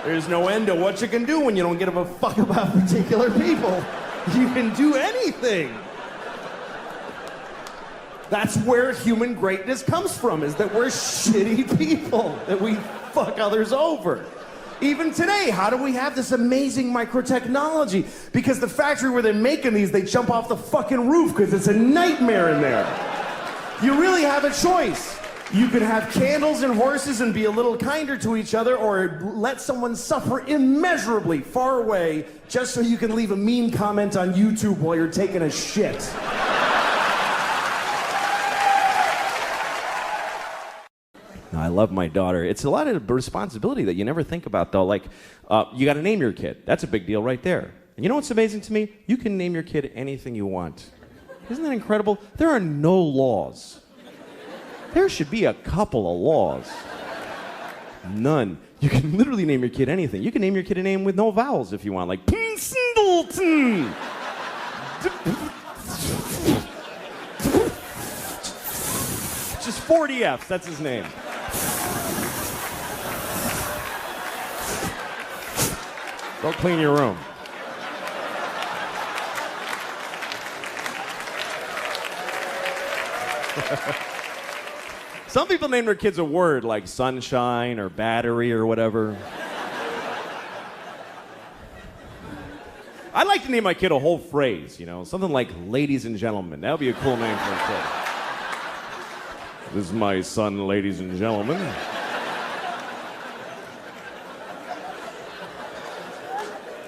There's no end to what you can do when you don't give a fuck about particular people. You can do anything. That's where human greatness comes from, is that we're shitty people, that we fuck others over. Even today, how do we have this amazing microtechnology? Because the factory where they're making these, they jump off the fucking roof because it's a nightmare in there. You really have a choice. You can have candles and horses and be a little kinder to each other, or let someone suffer immeasurably far away just so you can leave a mean comment on YouTube while you're taking a shit. I love my daughter. It's a lot of responsibility that you never think about, though. Like, you got to name your kid. That's a big deal right there. And you know what's amazing to me? You can name your kid anything you want. Isn't that incredible? There are no laws. There should be a couple of laws. None. You can literally name your kid anything. You can name your kid a name with no vowels if you want, like Singleton. Just 40 F's, that's his name. Go clean your room. Some people name their kids a word like sunshine or battery or whatever. I'd like to name my kid a whole phrase, something like ladies and gentlemen. That would be a cool name for a kid. This is my son, ladies and gentlemen.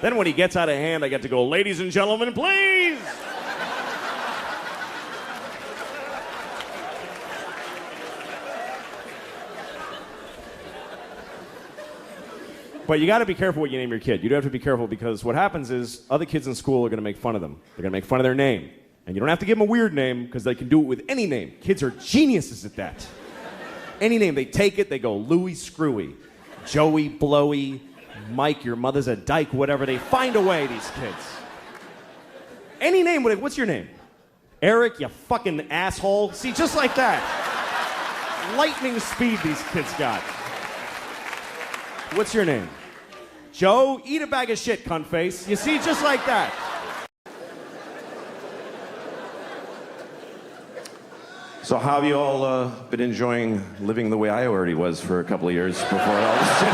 Then when he gets out of hand, I get to go, ladies and gentlemen, please! But you got to be careful what you name your kid. You do have to be careful because what happens is other kids in school are going to make fun of them. They're going to make fun of their name. And you don't have to give them a weird name because they can do it with any name. Kids are geniuses at that. Any name, they take it, they go Louie Screwy, Joey Blowy, Mike, your mother's a dyke, whatever. They find a way, these kids. Any name, what's your name? Eric, you fucking asshole. See, just like that. lightning speed these kids got. What's your name? Joe? Eat a bag of shit, cunt face. You see, just like that. So how have you all been enjoying living the way I already was for a couple of years before all this shit?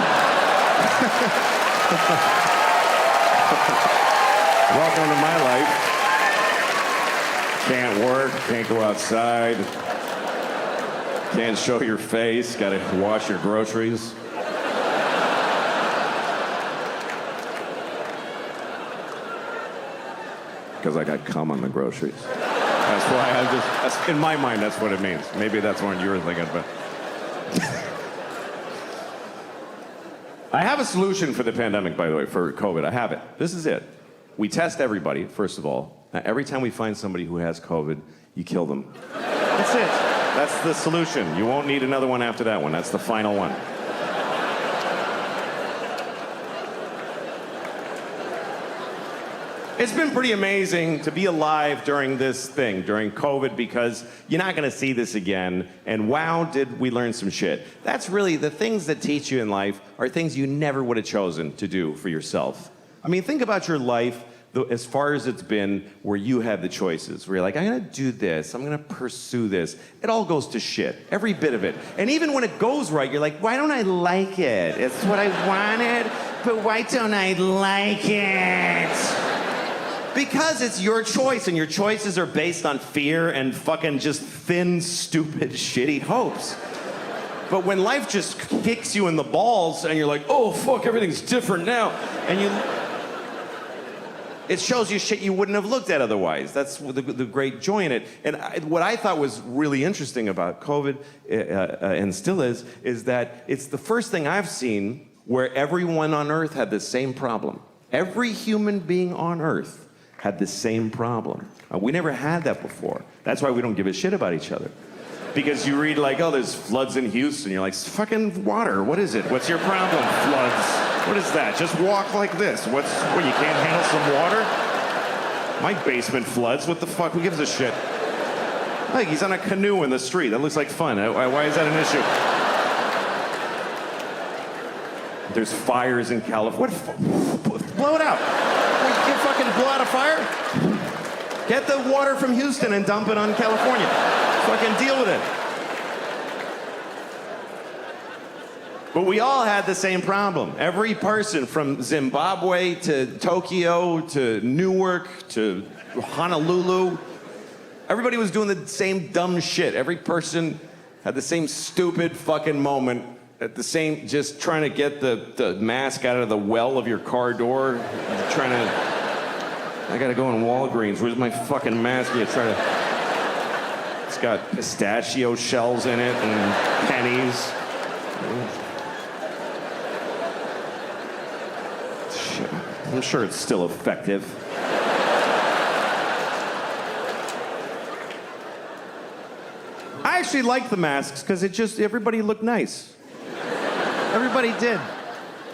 Welcome to my life. Can't work, can't go outside, can't show your face, gotta wash your groceries. Because I got cum on the groceries. That's why in my mind, that's what it means. Maybe that's what you were thinking, but. I have a solution for the pandemic, by the way, for COVID. I have it. This is it. We test everybody, first of all. Now, every time we find somebody who has COVID, you kill them. That's it. That's the solution. You won't need another one after that one. That's the final one. It's been pretty amazing to be alive during this thing, during COVID, because you're not going to see this again. And wow, did we learn some shit. That's really the things that teach you in life are things you never would have chosen to do for yourself. I mean, think about your life as far as it's been where you have the choices, where you're like, I'm going to do this, I'm going to pursue this. It all goes to shit, every bit of it. And even when it goes right, you're like, why don't I like it? It's what I wanted, but why don't I like it? Because it's your choice, and your choices are based on fear and fucking just thin, stupid, shitty hopes. But when life just kicks you in the balls and you're like, oh, fuck, everything's different now, and it shows you shit you wouldn't have looked at otherwise. That's the great joy in it. And what I thought was really interesting about COVID, and still is that it's the first thing I've seen where everyone on Earth had the same problem. Every human being on Earth had the same problem. We never had that before. That's why we don't give a shit about each other. Because you read like, oh, there's floods in Houston. You're like, fucking water. What is it? What's your problem? Floods. What is that? Just walk like this. What, you can't handle some water? My basement floods. What the fuck? Who gives a shit? Like, he's on a canoe in the street. That looks like fun. Why is that an issue? There's fires in California. Blow it out. You can fucking blow out a fire? Get the water from Houston and dump it on California. Fucking deal with it. But we all had the same problem. Every person from Zimbabwe to Tokyo to Newark to Honolulu, everybody was doing the same dumb shit. Every person had the same stupid fucking moment at the same, just trying to get the mask out of the well of your car door. Trying to, I gotta go in Walgreens. Where's my fucking mask? You try to, it's got pistachio shells in it and pennies. Shit. I'm sure it's still effective. I actually like the masks because everybody looked nice. Everybody did.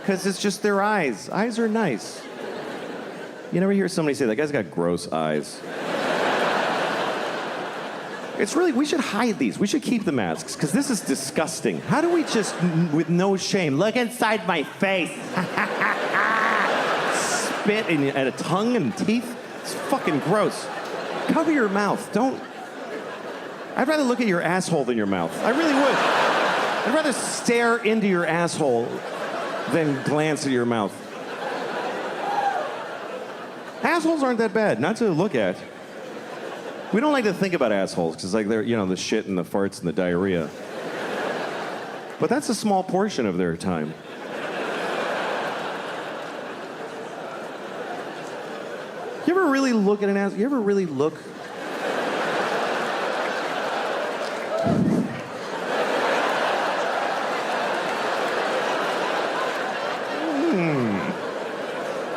Because it's just their eyes. Eyes are nice. You never hear somebody say, that guy's got gross eyes. It's really, we should hide these. We should keep the masks, because this is disgusting. How do we just, with no shame, look inside my face? Spit at a tongue and teeth? It's fucking gross. Cover your mouth. I'd rather look at your asshole than your mouth. I really would. I'd rather stare into your asshole than glance at your mouth. Assholes aren't that bad, not to look at. We don't like to think about assholes because, like, they're, the shit and the farts and the diarrhea. But that's a small portion of their time. You ever really look at an asshole? You ever really look?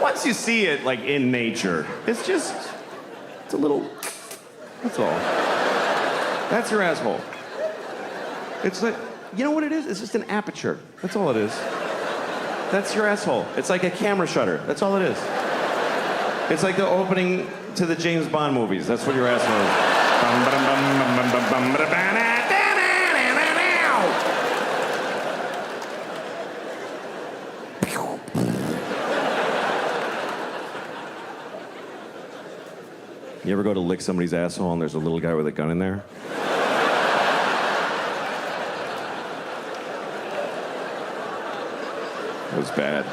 Once you see it, like, in nature, it's a little, that's all. That's your asshole. It's like, you know what it is? It's just an aperture. That's all it is. That's your asshole. It's like a camera shutter. That's all it is. It's like the opening to the James Bond movies. That's what your asshole is. You ever go to lick somebody's asshole and there's a little guy with a gun in there? It was bad.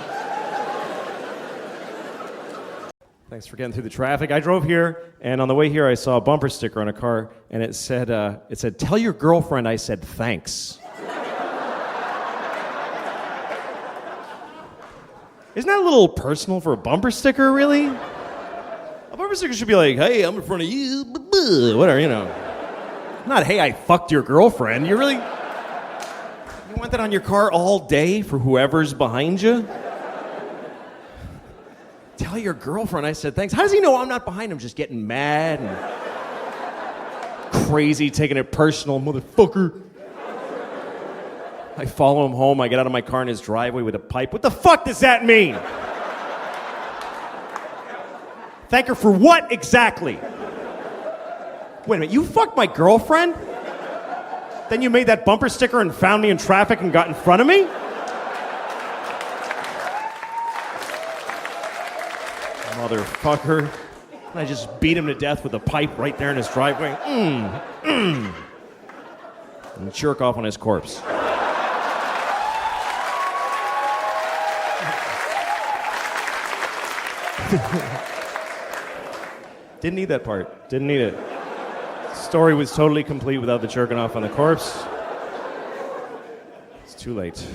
Thanks for getting through the traffic. I drove here, and on the way here, I saw a bumper sticker on a car, and it said, "Tell your girlfriend I said thanks." Isn't that a little personal for a bumper sticker, really? A bumper sticker should be like, "Hey, I'm in front of you," whatever, you know. Not, "Hey, I fucked your girlfriend." You want that on your car all day for whoever's behind you? Tell your girlfriend I said thanks. How does he know I'm not behind him, just getting mad and crazy, taking it personal, motherfucker? I follow him home. I get out of my car in his driveway with a pipe. What the fuck does that mean? Thank her for what exactly? Wait a minute, you fucked my girlfriend? Then you made that bumper sticker and found me in traffic and got in front of me? Motherfucker. I just beat him to death with a pipe right there in his driveway. And jerk off on his corpse. Didn't need that part. Didn't need it. Story was totally complete without the jerking off on the corpse. It's too late.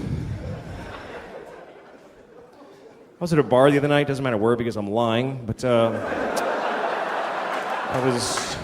I was at a bar the other night, doesn't matter where because I'm lying, but I was